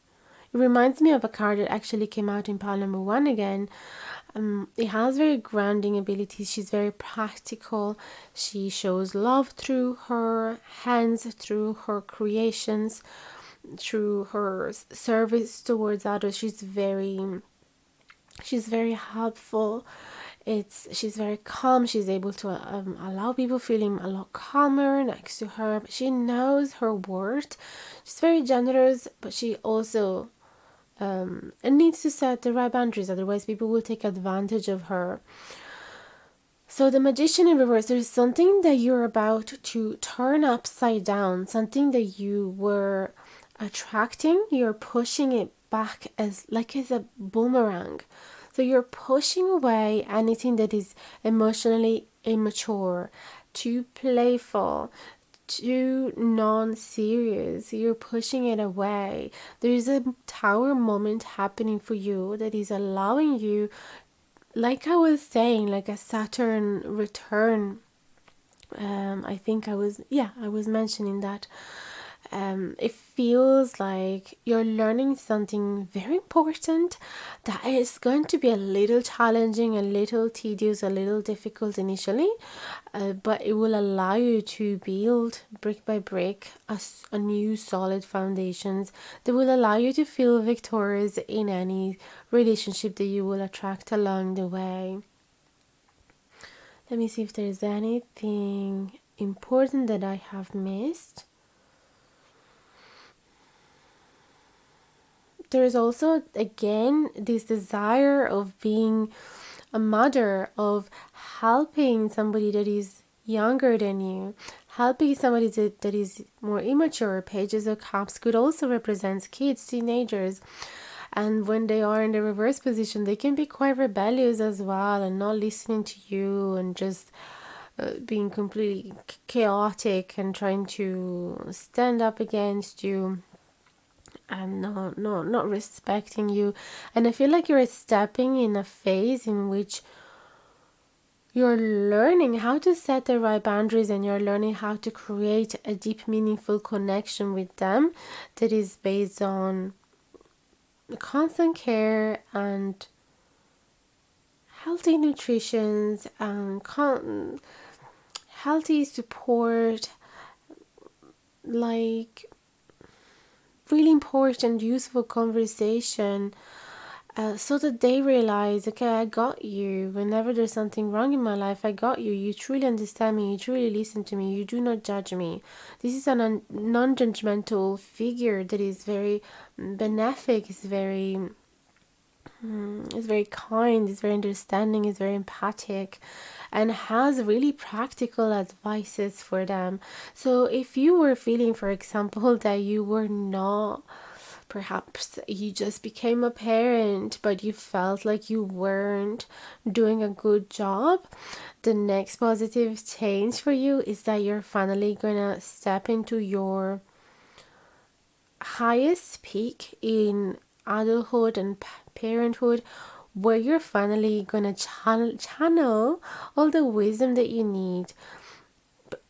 It reminds me of a card that actually came out in pile number 1 again. It has very grounding abilities. She's very practical. She shows love through her hands, through her creations, through her service towards others. She's very helpful. She's very calm. She's able to allow people feeling a lot calmer next to her. But she knows her worth. She's very generous, but she also and needs to set the right boundaries, otherwise people will take advantage of her. So the Magician in reverse, there's something that you're about to turn upside down, something that you were attracting, you're pushing it back as a boomerang. So you're pushing away anything that is emotionally immature, too playful, too non-serious. You're pushing it away. There is a tower moment happening for you that is allowing you, like I was saying, like a Saturn return. I was mentioning that. It feels like you're learning something very important that is going to be a little challenging, a little tedious, a little difficult initially, but it will allow you to build brick by brick a new solid foundations that will allow you to feel victorious in any relationship that you will attract along the way. Let me see if there's anything important that I have missed. There is also, again, this desire of being a mother, of helping somebody that is younger than you, helping somebody that is more immature. Pages of Cups could also represent kids, teenagers. And when they are in the reverse position, they can be quite rebellious as well and not listening to you and just being completely chaotic and trying to stand up against you and not respecting you. And I feel like you're stepping in a phase in which you're learning how to set the right boundaries and you're learning how to create a deep, meaningful connection with them that is based on constant care and healthy nutrition and healthy support, like really important, useful conversation, so that they realize, okay, I got you. Whenever there's something wrong in my life, I got you. You truly understand me. You truly listen to me. You do not judge me. This is a non-judgmental figure that is very benefic, is very kind, is very understanding, is very empathic, and has really practical advices for them. So if you were feeling, for example, that you were not, perhaps you just became a parent, but you felt like you weren't doing a good job, the next positive change for you is that you're finally gonna step into your highest peak in adulthood and parenthood, where you're finally gonna channel all the wisdom that you need,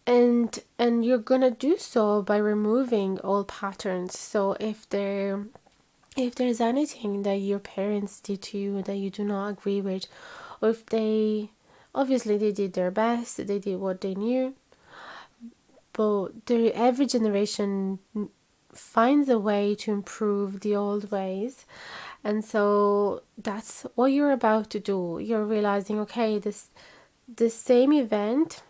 and you're gonna do so by removing all patterns. So if there's anything that your parents did to you that you do not agree with, or if they obviously they did their best, they did what they knew, but every generation finds a way to improve the old ways. And so that's what you're about to do. You're realizing, okay, this same event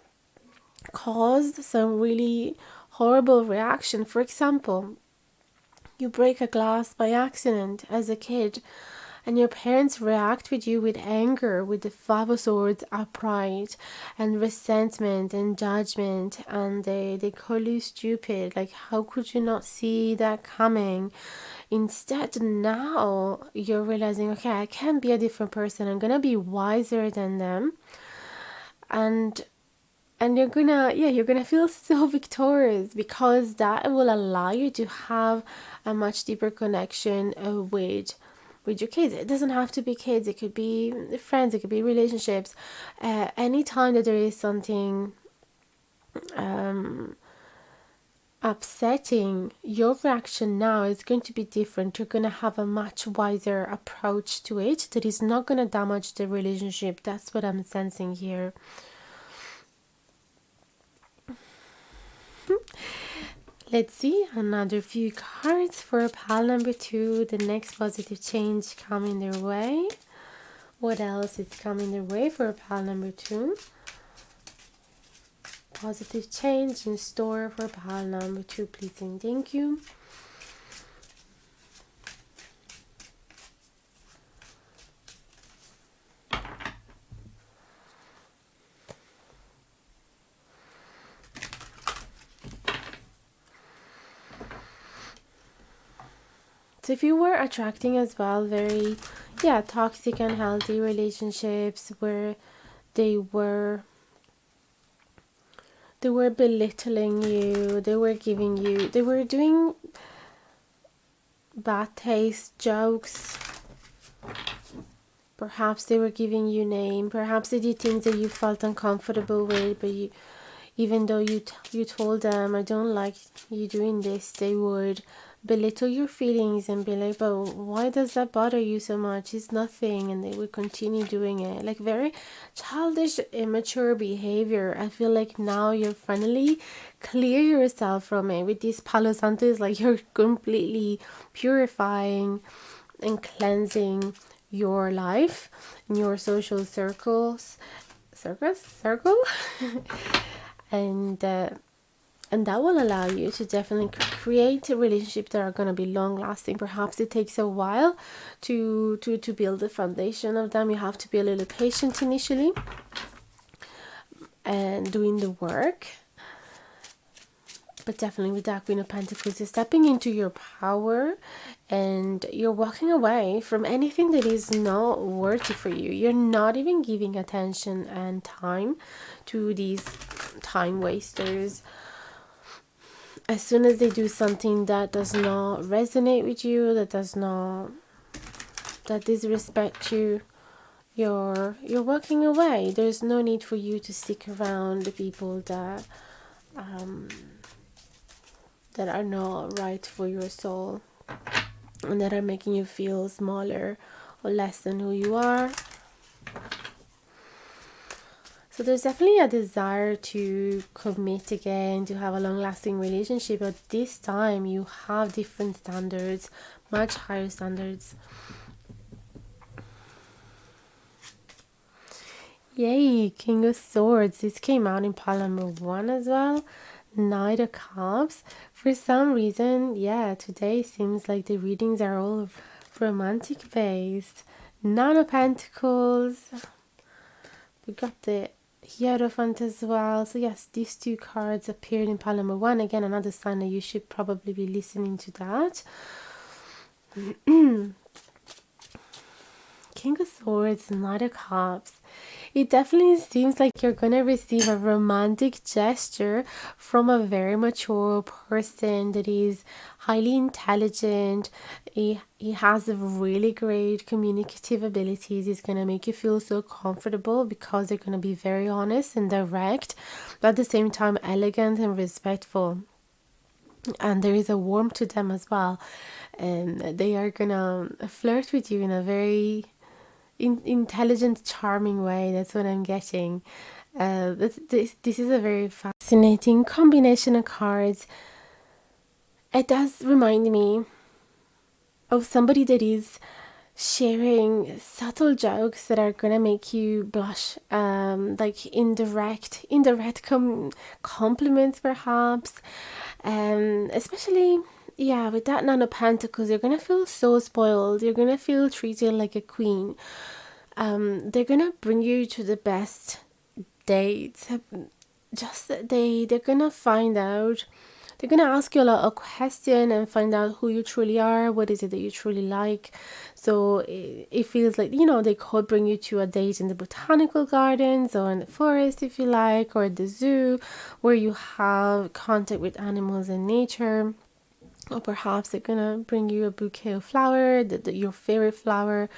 caused some really horrible reaction. For example, you break a glass by accident as a kid, and your parents react with you with anger, with the 5 of Swords upright, and resentment and judgment, and they call you stupid. Like, how could you not see that coming? Instead, now you're realizing, okay, I can be a different person. I'm gonna be wiser than them, and you're gonna feel so victorious, because that will allow you to have a much deeper connection with your kids. It doesn't have to be kids, it could be friends, it could be relationships. Anytime that there is something upsetting, your reaction now is going to be different. You're going to have a much wiser approach to it that is not going to damage the relationship. That's what I'm sensing here. Let's see another few cards for pile number 2. The next positive change coming their way. What else is coming their way for pile number 2? Positive change in store for pile number 2, please and thank you. So if you were attracting as well very toxic and unhealthy relationships where they were belittling you, they were doing bad taste jokes, perhaps they were giving you name, perhaps they did things that you felt uncomfortable with, but even though you told them, I don't like you doing this, they would belittle your feelings and be like, but why does that bother you so much? It's nothing. And they would continue doing it. Like very childish, immature behavior. I feel like now you're finally clear yourself from it. With this Palo Santo, is like you're completely purifying and cleansing your life and your social circle and that will allow you to definitely create a relationship that are going to be long lasting. Perhaps it takes a while to build the foundation of them. You have to be a little patient initially and doing the work. But definitely with that Queen of Pentacles, you're stepping into your power and you're walking away from anything that is not worthy for you. You're not even giving attention and time to these time wasters. As soon as they do something that does not resonate with you, that disrespect you, you're walking away. There's no need for you to stick around the people that are not right for your soul and that are making you feel smaller or less than who you are. So there's definitely a desire to commit again, to have a long-lasting relationship, but this time you have different standards, much higher standards. Yay, King of Swords. This came out in pile number 1 as well. Knight of Cups. For some reason, yeah, today seems like the readings are all romantic based. Nine of Pentacles. We got the Hierophant as well. So yes, these two cards appeared in pile number 1. Again, another sign that you should probably be listening to that. King of Swords, Knight of Cups. It definitely seems like you're going to receive a romantic gesture from a very mature person that is highly intelligent. He has really great communicative abilities. He's going to make you feel so comfortable because they're going to be very honest and direct, but at the same time elegant and respectful. And there is a warmth to them as well. And they are going to flirt with you in a very intelligent, charming way. That's what I'm getting. This is a very fascinating combination of cards. It does remind me of somebody that is sharing subtle jokes that are gonna make you blush, like indirect compliments perhaps, especially, yeah, with that Nine of Pentacles, you're gonna feel so spoiled. You're gonna feel treated like a queen. They're gonna bring you to the best dates. Just they're gonna find out. They're gonna ask you a lot of questions and find out who you truly are. What is it that you truly like? So it feels like, they could bring you to a date in the botanical gardens or in the forest if you like, or the zoo, where you have contact with animals and nature. Or perhaps they're gonna bring you a bouquet of flower, your favorite flower,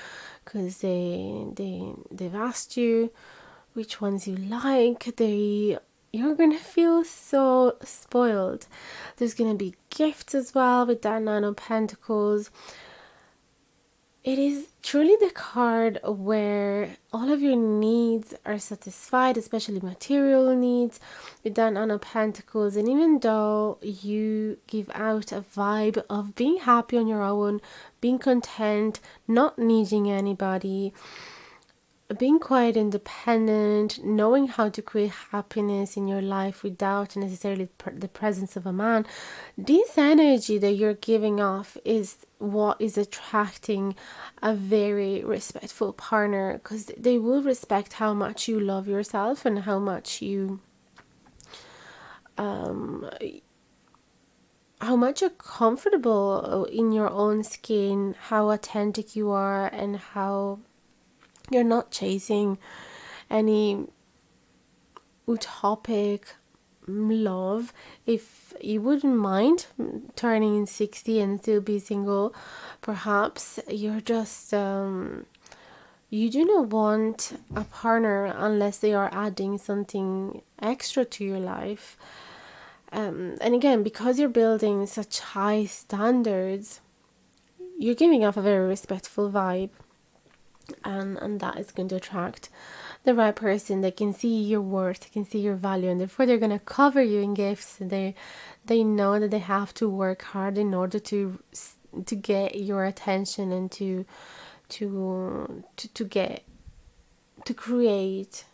because they've asked you which ones you like. You're gonna feel so spoiled. There's gonna be gifts as well with that Nine of Pentacles. It is truly the card where all of your needs are satisfied, especially material needs, with that Nine of Pentacles. And even though you give out a vibe of being happy on your own, being content, not needing anybody, being quite independent, knowing how to create happiness in your life without necessarily the presence of a man, this energy that you're giving off is what is attracting a very respectful partner, because they will respect how much you love yourself and how much you're comfortable in your own skin, how authentic you are, and how you're not chasing any utopic love. If you wouldn't mind turning 60 and still be single, perhaps you're just you do not want a partner unless they are adding something extra to your life. And again, because you're building such high standards, you're giving off a very respectful vibe, and that is going to attract the right person that can see your worth, can see your value, and therefore they're going to cover you in gifts. They know that they have to work hard in order to get your attention and to create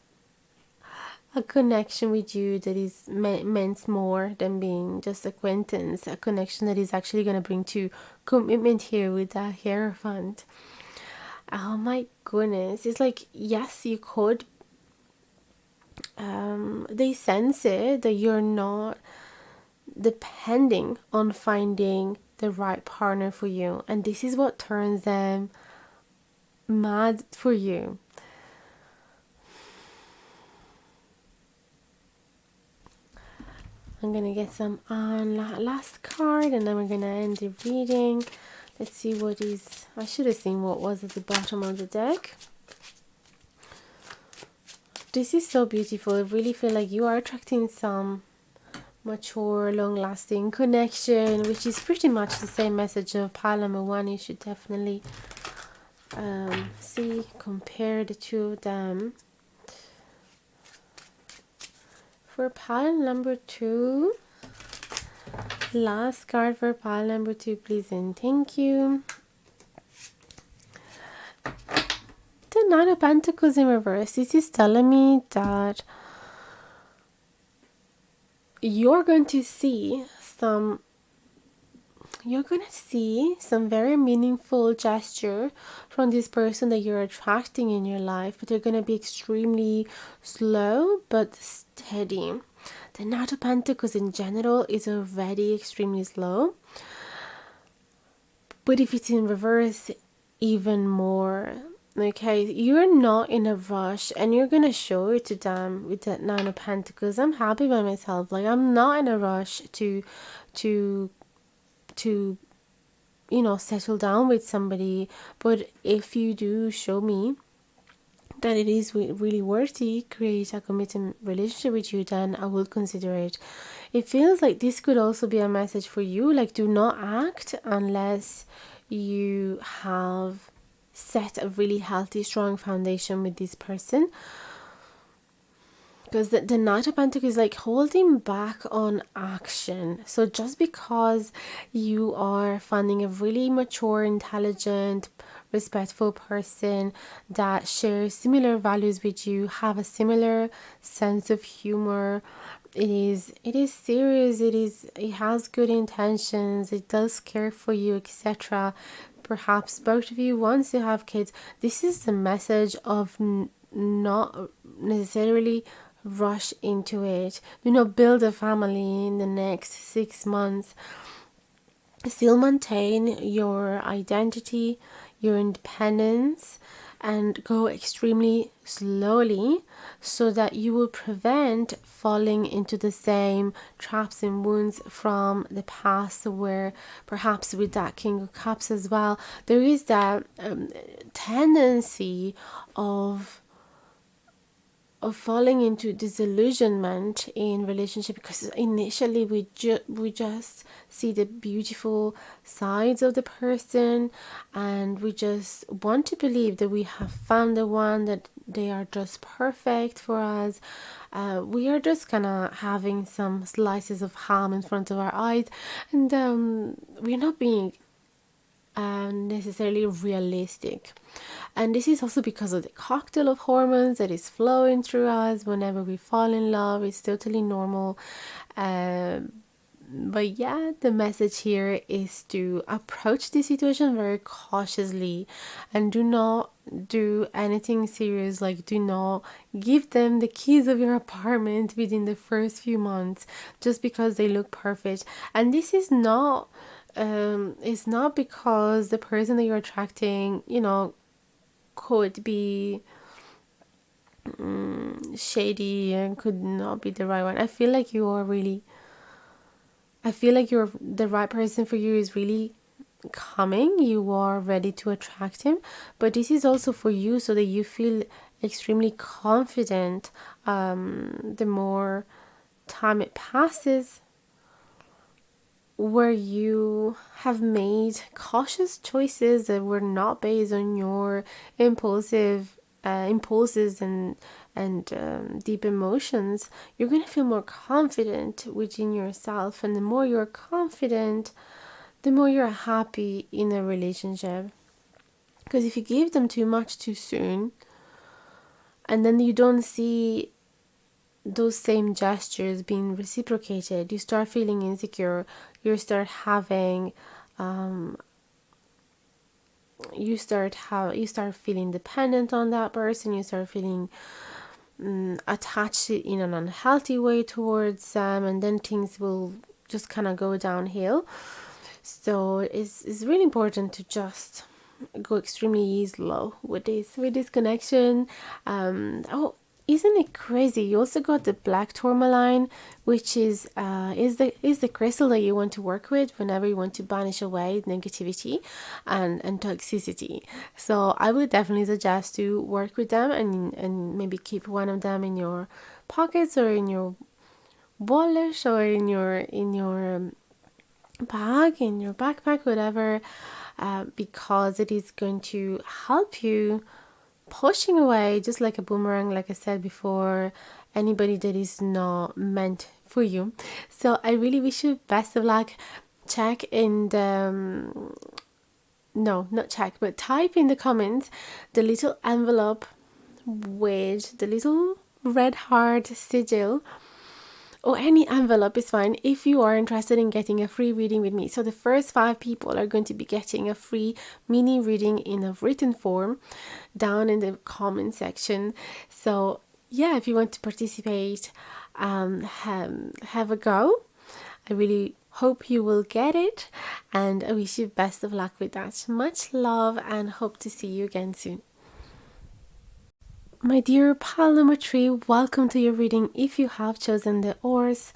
a connection with you that is meant more than being just acquaintance, a connection that is actually going to bring to commitment here with that Hierophant. Oh my goodness, it's like, yes, you could, they sense it, that you're not depending on finding the right partner for you, and this is what turns them mad for you. I'm gonna get some last card, and then we're gonna end the reading. Let's see what is. I should have seen what was at the bottom of the deck. This is so beautiful. I really feel like you are attracting some mature, long-lasting connection, which is pretty much the same message of pile number 1. You should definitely compare the two of them. For pile number 2, last card for pile number 2, please and thank you. The Nine of Pentacles in reverse. This is telling me that you're going to see some very meaningful gesture from this person that you're attracting in your life, but they're going to be extremely slow but steady. The Knight of Pentacles in general is already extremely slow, but if it's in reverse, even more. Okay, you're not in a rush and you're gonna show it to them with that Nine of Pentacles. I'm happy by myself. Like, I'm not in a rush to settle down with somebody, but if you do show me that it is really worthy create a committed relationship with you, then I will consider it. It feels like this could also be a message for you, like, do not act unless you have set a really healthy, strong foundation with this person. Because the Knight of Pentacles is like holding back on action. So just because you are finding a really mature, intelligent, respectful person that shares similar values with you, have a similar sense of humor, it is serious, it has good intentions, it does care for you, etc. Perhaps both of you wants to have kids. This is the message of not necessarily rush into it. Do not build a family in the next 6 months. Still maintain your identity, your independence, and go extremely slowly so that you will prevent falling into the same traps and wounds from the past, where perhaps with that King of Cups as well, there is that tendency of falling into disillusionment in relationship, because initially we just see the beautiful sides of the person and we just want to believe that we have found the one, that they are just perfect for us. We are just kind of having some slices of ham in front of our eyes, and we're not being necessarily realistic. And this is also because of the cocktail of hormones that is flowing through us whenever we fall in love. It's totally normal. But yeah, the message here is to approach the situation very cautiously and do not do anything serious. Like, do not give them the keys of your apartment within the first few months just because they look perfect. And this is not it's not because the person that you're attracting, could be shady and could not be the right one. I feel like you're the right person for you is really coming. You are ready to attract him, but this is also for you so that you feel extremely confident the more time it passes, where you have made cautious choices that were not based on your impulses and deep emotions. You're going to feel more confident within yourself, and the more you're confident, the more you're happy in a relationship. Because if you give them too much too soon and then you don't see those same gestures being reciprocated, you start feeling insecure. You start having you start feeling dependent on that person. You start feeling attached in an unhealthy way towards them, and then things will just kind of go downhill. So it's really important to just go extremely slow with this connection. Isn't it crazy? You also got the black tourmaline, which is the crystal that you want to work with whenever you want to banish away negativity and toxicity. So I would definitely suggest to work with them and maybe keep one of them in your pockets or in your wallet or in your bag, in your backpack, whatever, because it is going to help you pushing away just like a boomerang, like I said before, anybody that is not meant for you. So I really wish you best of luck. Check in the no, not check, but type in the comments the little envelope with the little red heart sigil, or any envelope is fine if you are interested in getting a free reading with me. So the first 5 people are going to be getting a free mini reading in a written form down in the comment section. So yeah, if you want to participate, have a go. I really hope you will get it, and I wish you best of luck with that. Much love, and hope to see you again soon. My dear pile number 3, welcome to your reading if you have chosen the Ors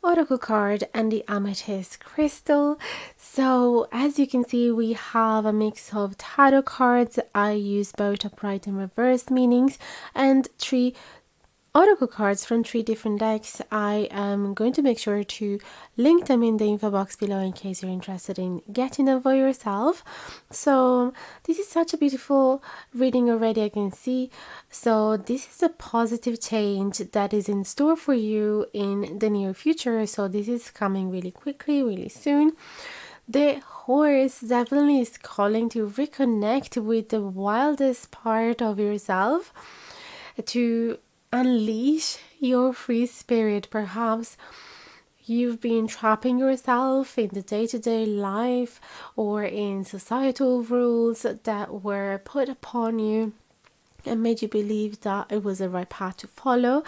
Oracle card and the Amethyst crystal. So as you can see, we have a mix of tarot cards. I use both upright and reversed meanings, and 3 oracle cards from 3 different decks. I am going to make sure to link them in the info box below in case you're interested in getting them for yourself. So this is such a beautiful reading already, I can see. So this is a positive change that is in store for you in the near future. So this is coming really quickly, really soon. The horse definitely is calling to reconnect with the wildest part of yourself, to unleash your free spirit. Perhaps you've been trapping yourself in the day-to-day life or in societal rules that were put upon you and made you believe that it was the right path to follow,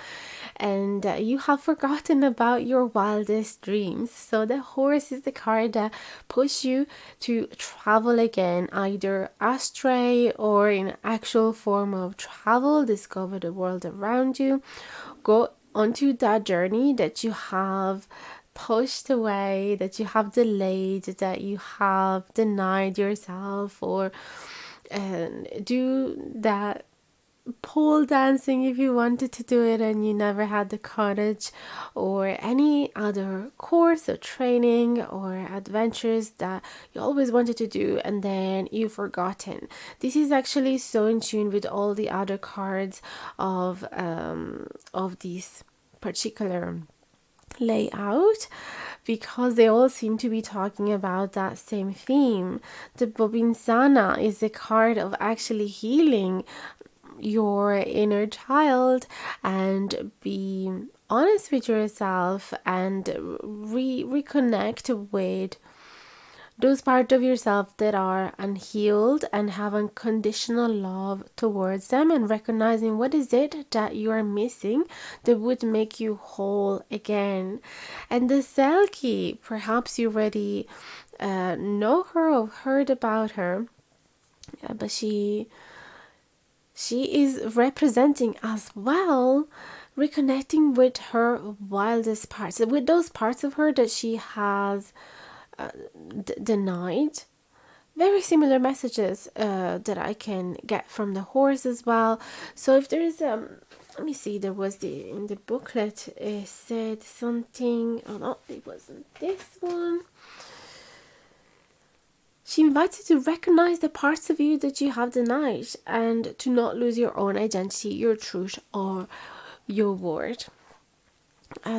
and you have forgotten about your wildest dreams. So the horse is the card that pushes you to travel again, either astray or in actual form of travel, discover the world around you, go onto that journey that you have pushed away, that you have delayed, that you have denied yourself, or do that pole dancing if you wanted to do it and you never had the courage, or any other course or training or adventures that you always wanted to do and then you've forgotten. This is actually so in tune with all the other cards of this particular layout, because they all seem to be talking about that same theme. The Bobinsana is a card of actually healing your inner child and be honest with yourself and reconnect with those parts of yourself that are unhealed and have unconditional love towards them, and recognizing what is it that you are missing that would make you whole again. And the Selkie, perhaps you already know her or heard about her, but she is representing as well reconnecting with her wildest parts, with those parts of her that she has denied. Very similar messages that I can get from the horse as well. So if there is let me see, there was in the booklet it said something, oh no, it wasn't this one. She invites you to recognize the parts of you that you have denied and to not lose your own identity, your truth, or your word.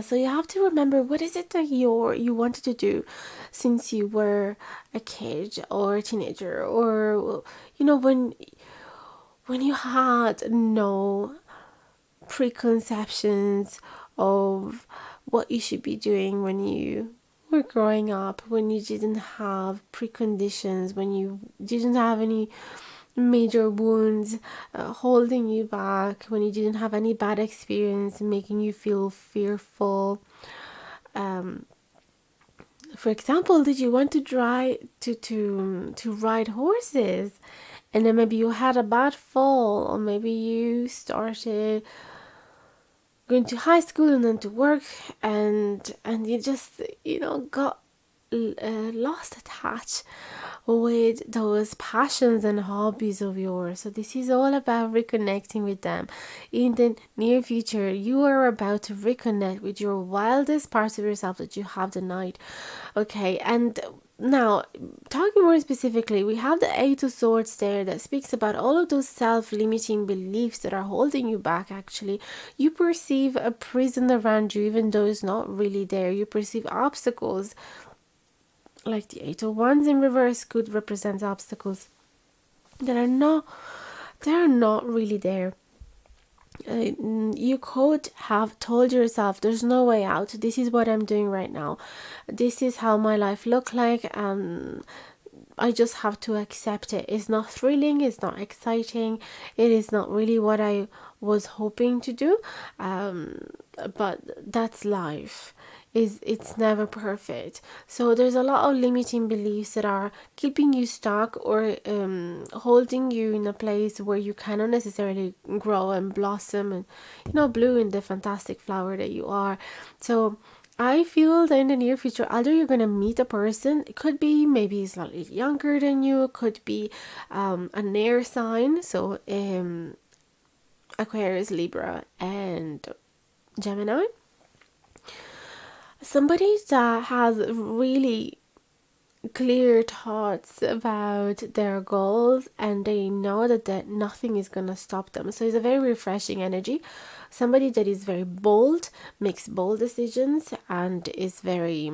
So you have to remember, what is it that you wanted to do since you were a kid or a teenager, or when you had no preconceptions of what you should be doing when you were growing up, when you didn't have preconditions, when you didn't have any major wounds holding you back, when you didn't have any bad experience making you feel fearful. For example, did you want to try to ride horses, and then maybe you had a bad fall, or maybe you started going to high school and then to work, and you just got lost attached with those passions and hobbies of yours. So this is all about reconnecting with them. In the near future, you are about to reconnect with your wildest parts of yourself that you have denied. Okay, and Now, talking more specifically, we have the Eight of Swords there that speaks about all of those self-limiting beliefs that are holding you back. Actually, you perceive a prison around you even though it's not really there. You perceive obstacles, like the Eight of Wands in reverse could represent obstacles that are not really there. You could have told yourself there's no way out, this is what I'm doing right now, this is how my life look like, I just have to accept it. It's not thrilling, it's not exciting, it is not really what I was hoping to do, but that's life. It's never perfect. So there's a lot of limiting beliefs that are keeping you stuck, or holding you in a place where you cannot necessarily grow and blossom and bloom in the fantastic flower that you are. So I feel that in the near future, either you're gonna meet a person. It could be maybe slightly younger than you. It could be an air sign. So Aquarius, Libra, and Gemini. Somebody that has really clear thoughts about their goals, and they know that nothing is gonna stop them. So it's a very refreshing energy. Somebody that is very bold, makes bold decisions, and is very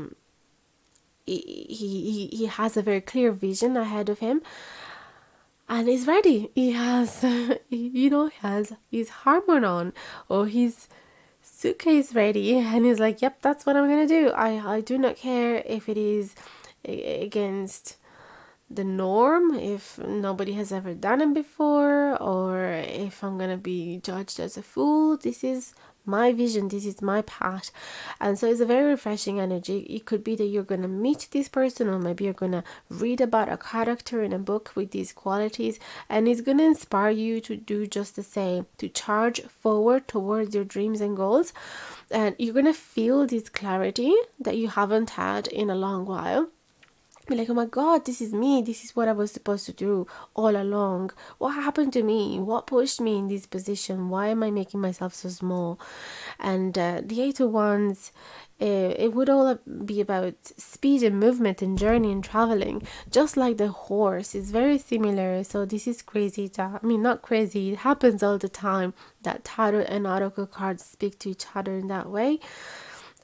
he has a very clear vision ahead of him, and is ready. He has he has his harmon on, or his suitcase ready, and he's like, yep, that's what I'm gonna do. I do not care if it is against the norm, if nobody has ever done it before, or if I'm gonna be judged as a fool. This is my vision, this is my path. And so it's a very refreshing energy. It could be that you're gonna meet this person, or maybe you're gonna read about a character in a book with these qualities, and it's gonna inspire you to do just the same, to charge forward towards your dreams and goals. And you're gonna feel this clarity that you haven't had in a long while. Be like, oh my god, this is me, this is what I was supposed to do all along. What happened to me? What pushed me in this position? Why am I making myself so small? And the Eight of Wands, it would all be about speed and movement and journey and traveling, just like the horse. It's very similar. So this is crazy not crazy, it happens all the time that tarot and oracle cards speak to each other in that way.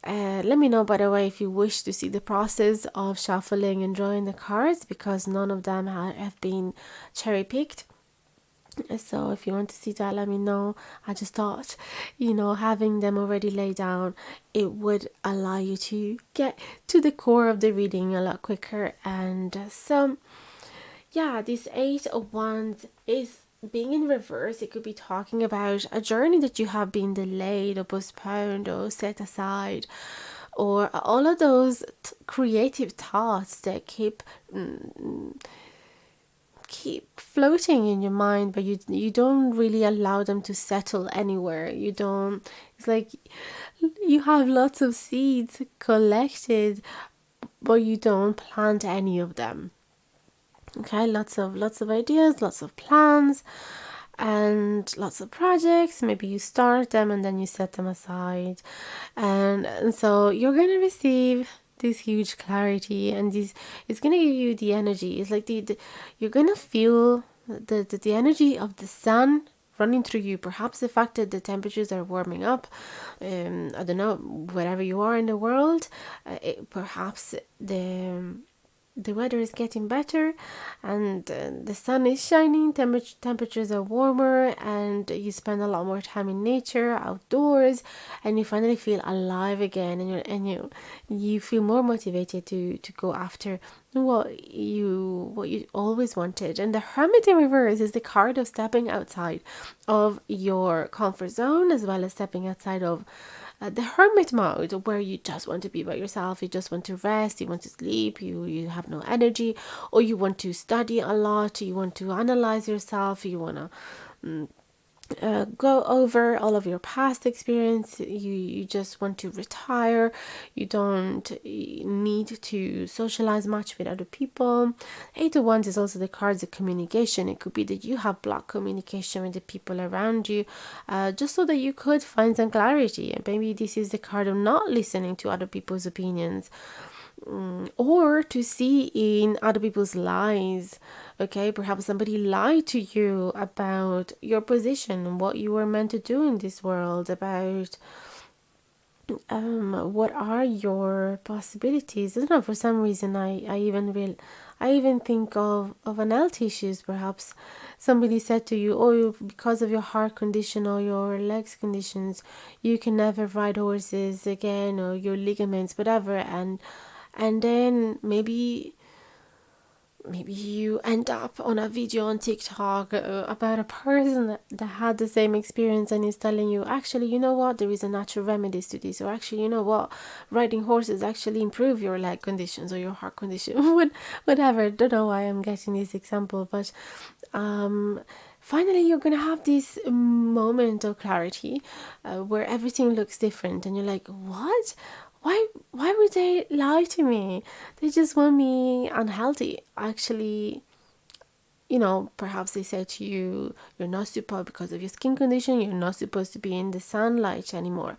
Let me know, by the way, if you wish to see the process of shuffling and drawing the cards, because none of them have been cherry picked. So if you want to see that, let me know. I just thought, having them already laid down, it would allow you to get to the core of the reading a lot quicker. And so, yeah, this Eight of Wands is being in reverse. It could be talking about a journey that you have been delayed or postponed or set aside, or all of those creative thoughts that keep floating in your mind, but you don't really allow them to settle anywhere. You don't. It's like you have lots of seeds collected, but you don't plant any of them. Okay, lots of ideas, lots of plans, and lots of projects. Maybe you start them and then you set them aside, and so you're gonna receive this huge clarity, and this it's gonna give you the energy. It's like the you're gonna feel the energy of the sun running through you. Perhaps the fact that the temperatures are warming up, I don't know, wherever you are in the world, perhaps the weather is getting better, and the sun is shining, temperatures are warmer, and you spend a lot more time in nature, outdoors, and you finally feel alive again, and you feel more motivated to go after what you always wanted. And the Hermit in reverse is the card of stepping outside of your comfort zone, as well as stepping outside of the hermit mode, where you just want to be by yourself, you just want to rest, you want to sleep, you have no energy, or you want to study a lot, you want to analyze yourself, you want to go over all of your past experience, you just want to retire, you don't need to socialize much with other people. Eight of Wands is also the cards of communication. It could be that you have blocked communication with the people around you, just so that you could find some clarity. And maybe this is the card of not listening to other people's opinions, or to see in other people's lies. Okay, perhaps somebody lied to you about your position, what you were meant to do in this world, about what are your possibilities. I don't know, for some reason I even think of an health issues. Perhaps somebody said to you, oh, because of your heart condition or your legs conditions, you can never ride horses again, or your ligaments, whatever. And then maybe you end up on a video on TikTok about a person that had the same experience and is telling you, actually, you know what, there is a natural remedies to this, or actually, you know what, riding horses actually improve your leg conditions or your heart condition, whatever. Don't know why I'm getting this example, but finally you're gonna have this moment of clarity where everything looks different, and you're like, what? Why would they lie to me? They just want me unhealthy. Actually, perhaps they said to you, you're not supposed, because of your skin condition, you're not supposed to be in the sunlight anymore,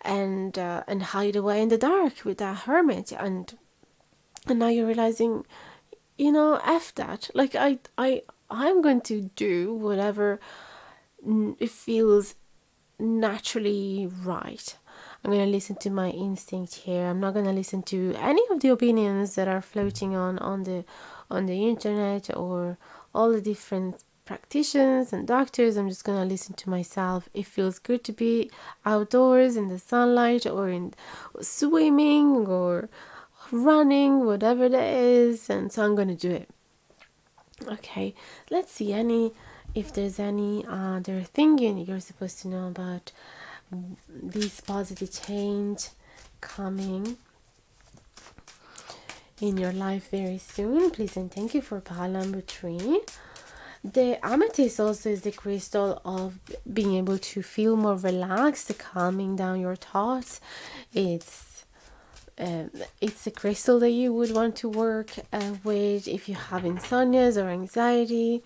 and hide away in the dark with that hermit. And now you're realizing, F that. Like, I'm going to do whatever it feels naturally right. I'm going to listen to my instinct here. I'm not going to listen to any of the opinions that are floating on the internet, or all the different practitioners and doctors. I'm just going to listen to myself. It feels good to be outdoors in the sunlight, or in swimming, or running, whatever that is, and so I'm going to do it. Okay, let's see if there's any other thing you're supposed to know about this positive change coming in your life very soon. Please and thank you for pile number 3. The amethyst also is the crystal of being able to feel more relaxed, calming down your thoughts. It's a crystal that you would want to work with if you have insomnias or anxiety,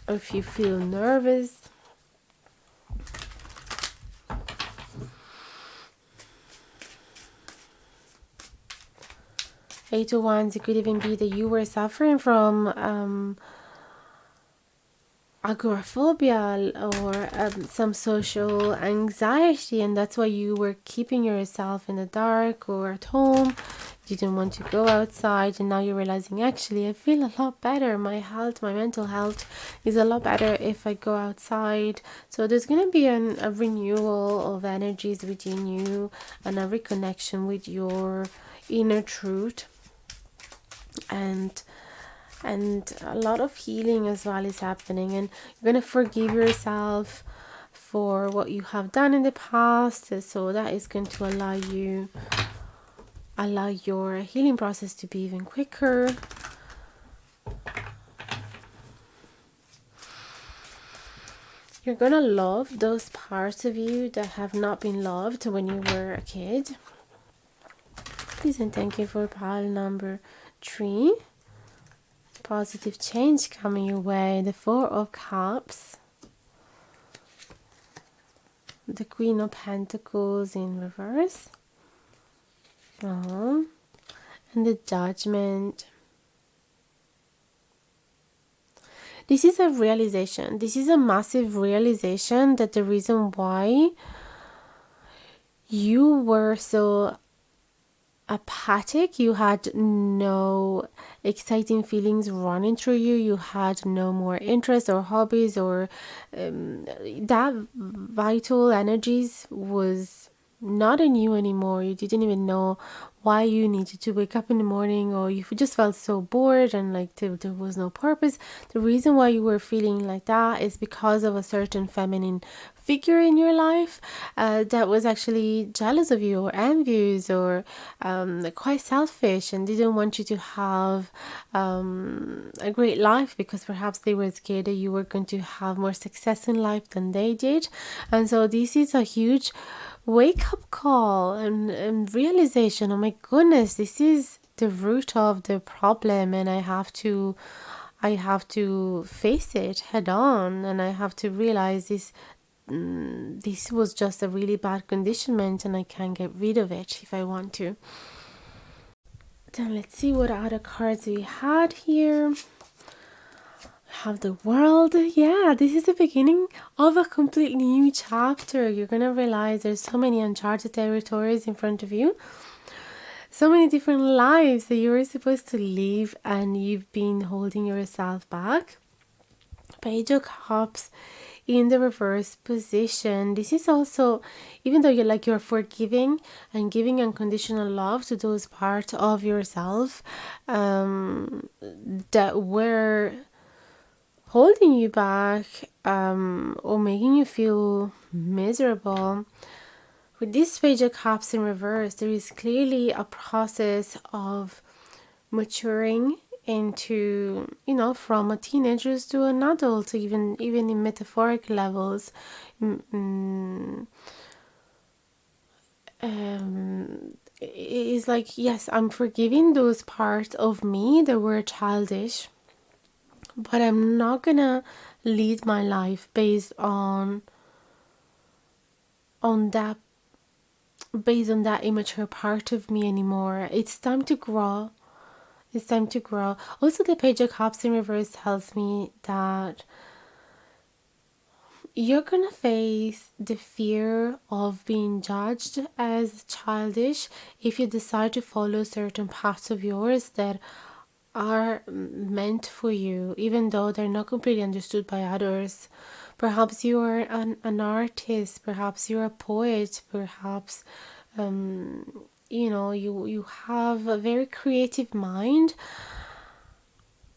or if you feel nervous. Eight of Wands, it could even be that you were suffering from agoraphobia, or some social anxiety, and that's why you were keeping yourself in the dark or at home. You didn't want to go outside, and now you're realizing, actually, I feel a lot better. My mental health is a lot better if I go outside. So there's going to be a renewal of energies within you, and a reconnection with your inner truth, and a lot of healing as well is happening, and you're going to forgive yourself for what you have done in the past. So that is going to allow your healing process to be even quicker. You're going to love those parts of you that have not been loved when you were a kid. Please and thank you for pile number 3. Positive change coming your way. The 4 of Cups, the Queen of Pentacles in reverse, and the Judgment. This is a realization. This is a massive realization that the reason why you were so apathic, you had no exciting feelings running through you, you had no more interests or hobbies, or that vital energies was not in you anymore. You didn't even know why you needed to wake up in the morning, or you just felt so bored and like there was no purpose. The reason why you were feeling like that is because of a certain feminine figure in your life that was actually jealous of you, or envious, or quite selfish, and didn't want you to have a great life, because perhaps they were scared that you were going to have more success in life than they did. And so this is a huge wake-up call and realization. Oh my goodness, this is the root of the problem, and I have to face it head on, and I have to realize this was just a really bad conditionment and I can get rid of it if I want to. Then let's see what other cards we had here. Have the world. Yeah, this is the beginning of a completely new chapter. You're gonna realize there's so many uncharted territories in front of you, so many different lives that you were supposed to live and you've been holding yourself back. Page of Cups in the reverse position. This is also, even though you're forgiving and giving unconditional love to those parts of yourself that were holding you back or making you feel miserable. With this Page of Cups in reverse, there is clearly a process of maturing into, from a teenager to an adult, even in metaphoric levels. It is like, yes, I'm forgiving those parts of me that were childish, but I'm not gonna lead my life based on that immature part of me anymore. It's time to grow. It's time to grow. Also, the Page of Cups in reverse tells me that you're gonna face the fear of being judged as childish if you decide to follow certain paths of yours that are meant for you, even though they're not completely understood by others. Perhaps you are an artist, perhaps you're a poet, perhaps you have a very creative mind,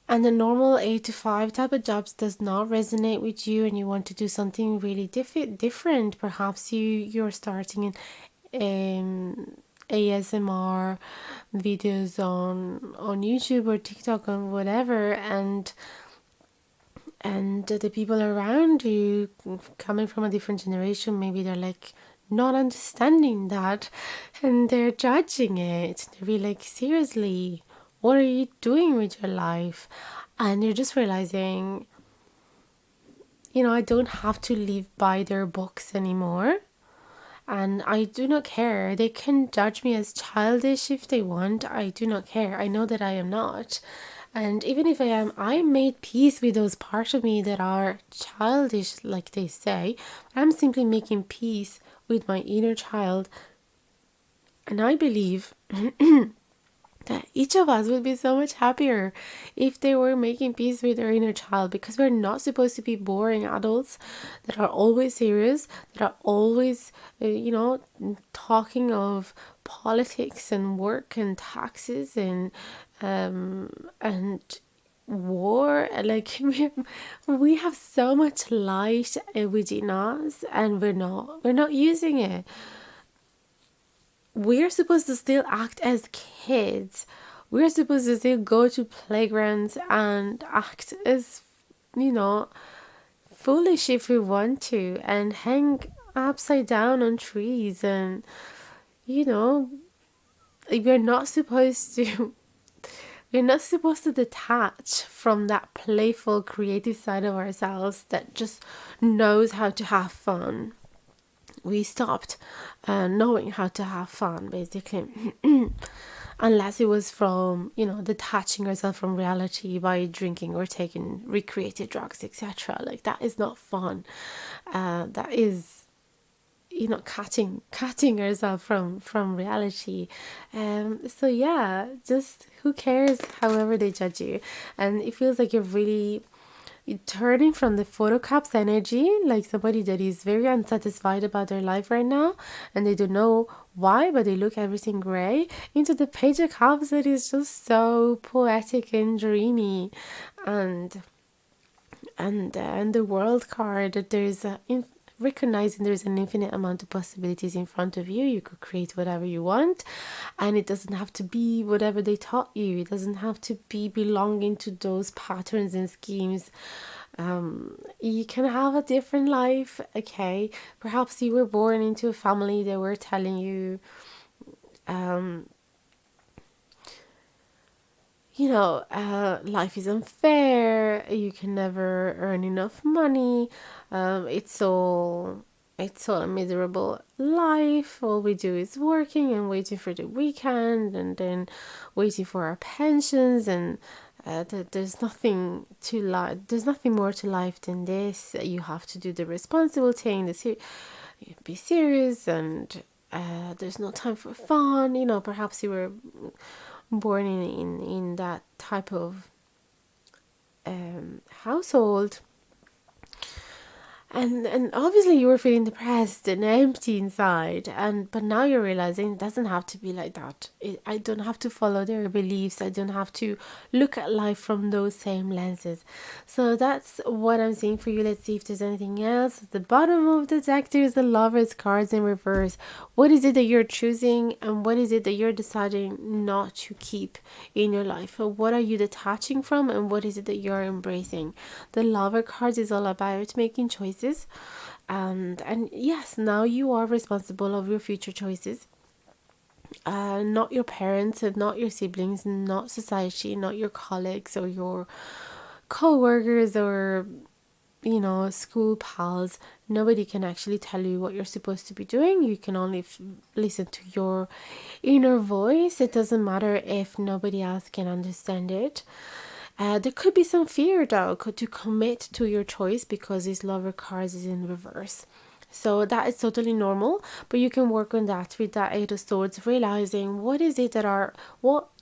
and the normal 8 to 5 type of jobs does not resonate with you and you want to do something really different. Perhaps you're starting in ASMR videos on YouTube or TikTok or whatever, and the people around you coming from a different generation, maybe they're like not understanding that and they're judging it. They'll be like, seriously, what are you doing with your life? And you're just realizing, I don't have to live by their books anymore. And I do not care. They can judge me as childish if they want. I do not care. I know that I am not. And even if I am, I made peace with those parts of me that are childish, like they say. I'm simply making peace with my inner child. And I believe that each of us would be so much happier if they were making peace with their inner child, because we're not supposed to be boring adults that are always serious, that are always, talking of politics and work and taxes and war. Like we have so much light within us and we're not using it. We're supposed to still act as kids. We're supposed to still go to playgrounds and act as, foolish if we want to, and hang upside down on trees. And, we're not supposed to. We're not supposed to detach from that playful, creative side of ourselves that just knows how to have fun. We stopped knowing how to have fun, basically. Unless it was from, detaching ourselves from reality by drinking or taking recreated drugs, etc. Like, that is not fun. That is, cutting ourselves from reality. So yeah, just who cares however they judge you. And it feels like you're really turning from the photo cups energy, like somebody that is very unsatisfied about their life right now and they don't know why, but they look everything gray, into the Page of Cups that is just so poetic and dreamy. And the World card, that there's recognizing there's an infinite amount of possibilities in front of you. You could create whatever you want, and it doesn't have to be whatever they taught you. It doesn't have to be belonging to those patterns and schemes. You can have a different life. Okay, perhaps you were born into a family that were telling you life is unfair, you can never earn enough money, it's all a miserable life. All we do is working and waiting for the weekend and then waiting for our pensions, and there's nothing to life. There's nothing more to life than this. You have to do the responsible thing, be serious, and there's no time for fun. Perhaps you were born in that type of household, and obviously you were feeling depressed and empty inside, but now you're realizing it doesn't have to be like that. I don't have to follow their beliefs. I don't have to look at life from those same lenses. So that's what I'm seeing for you. Let's see if there's anything else. At the bottom of the deck, there's the Lovers cards in reverse. What is it that you're choosing, and what is it that you're deciding not to keep in your life? So what are you detaching from, and what is it that you're embracing? The Lover cards is all about making choices, and yes, now you are responsible of your future choices. Not your parents, and not your siblings, not society, not your colleagues or your co-workers, or school pals. Nobody can actually tell you what you're supposed to be doing. You can only listen to your inner voice. It doesn't matter if nobody else can understand it. There could be some fear though to commit to your choice, because this Lover cards is in reverse. So that is totally normal, but you can work on that with that Eight of Swords, realizing what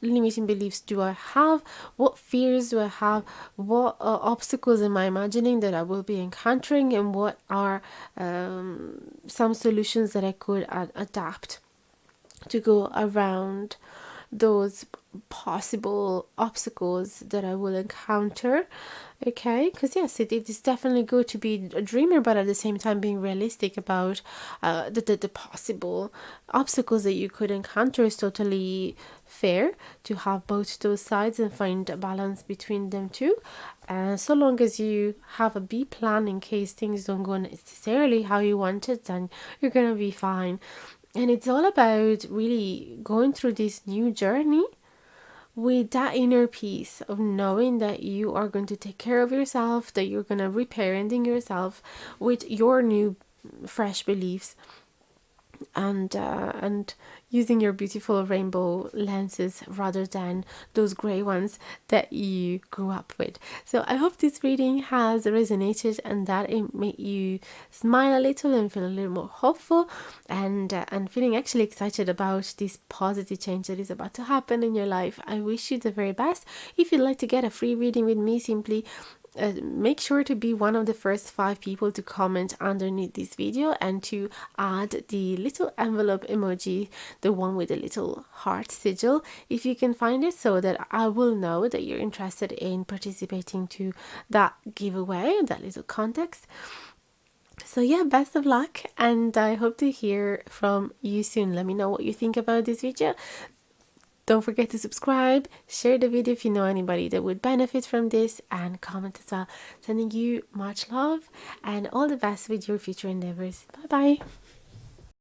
limiting beliefs do I have, what fears do I have, what obstacles am I imagining that I will be encountering, and what are some solutions that I could adapt to go around those possible obstacles that I will encounter. Okay, because yes, it is definitely good to be a dreamer, but at the same time being realistic about the possible obstacles that you could encounter is totally fair, to have both those sides and find a balance between them two. And so long as you have a B plan in case things don't go necessarily how you wanted, then you're gonna be fine. And it's all about really going through this new journey with that inner peace of knowing that you are going to take care of yourself, that you're going to reparenting yourself with your new fresh beliefs, and using your beautiful rainbow lenses rather than those gray ones that you grew up with. So I hope this reading has resonated and that it made you smile a little and feel a little more hopeful, and feeling actually excited about this positive change that is about to happen in your life. I wish you the very best. If you'd like to get a free reading with me, simply make sure to be one of the first 5 people to comment underneath this video and to add the little envelope emoji, the one with the little heart sigil, if you can find it, so that I will know that you're interested in participating to that giveaway, that little context. So yeah, best of luck, and I hope to hear from you soon. Let me know what you think about this video. Don't forget to subscribe, share the video if you know anybody that would benefit from this, and comment as well. Sending you much love and all the best with your future endeavors. Bye bye.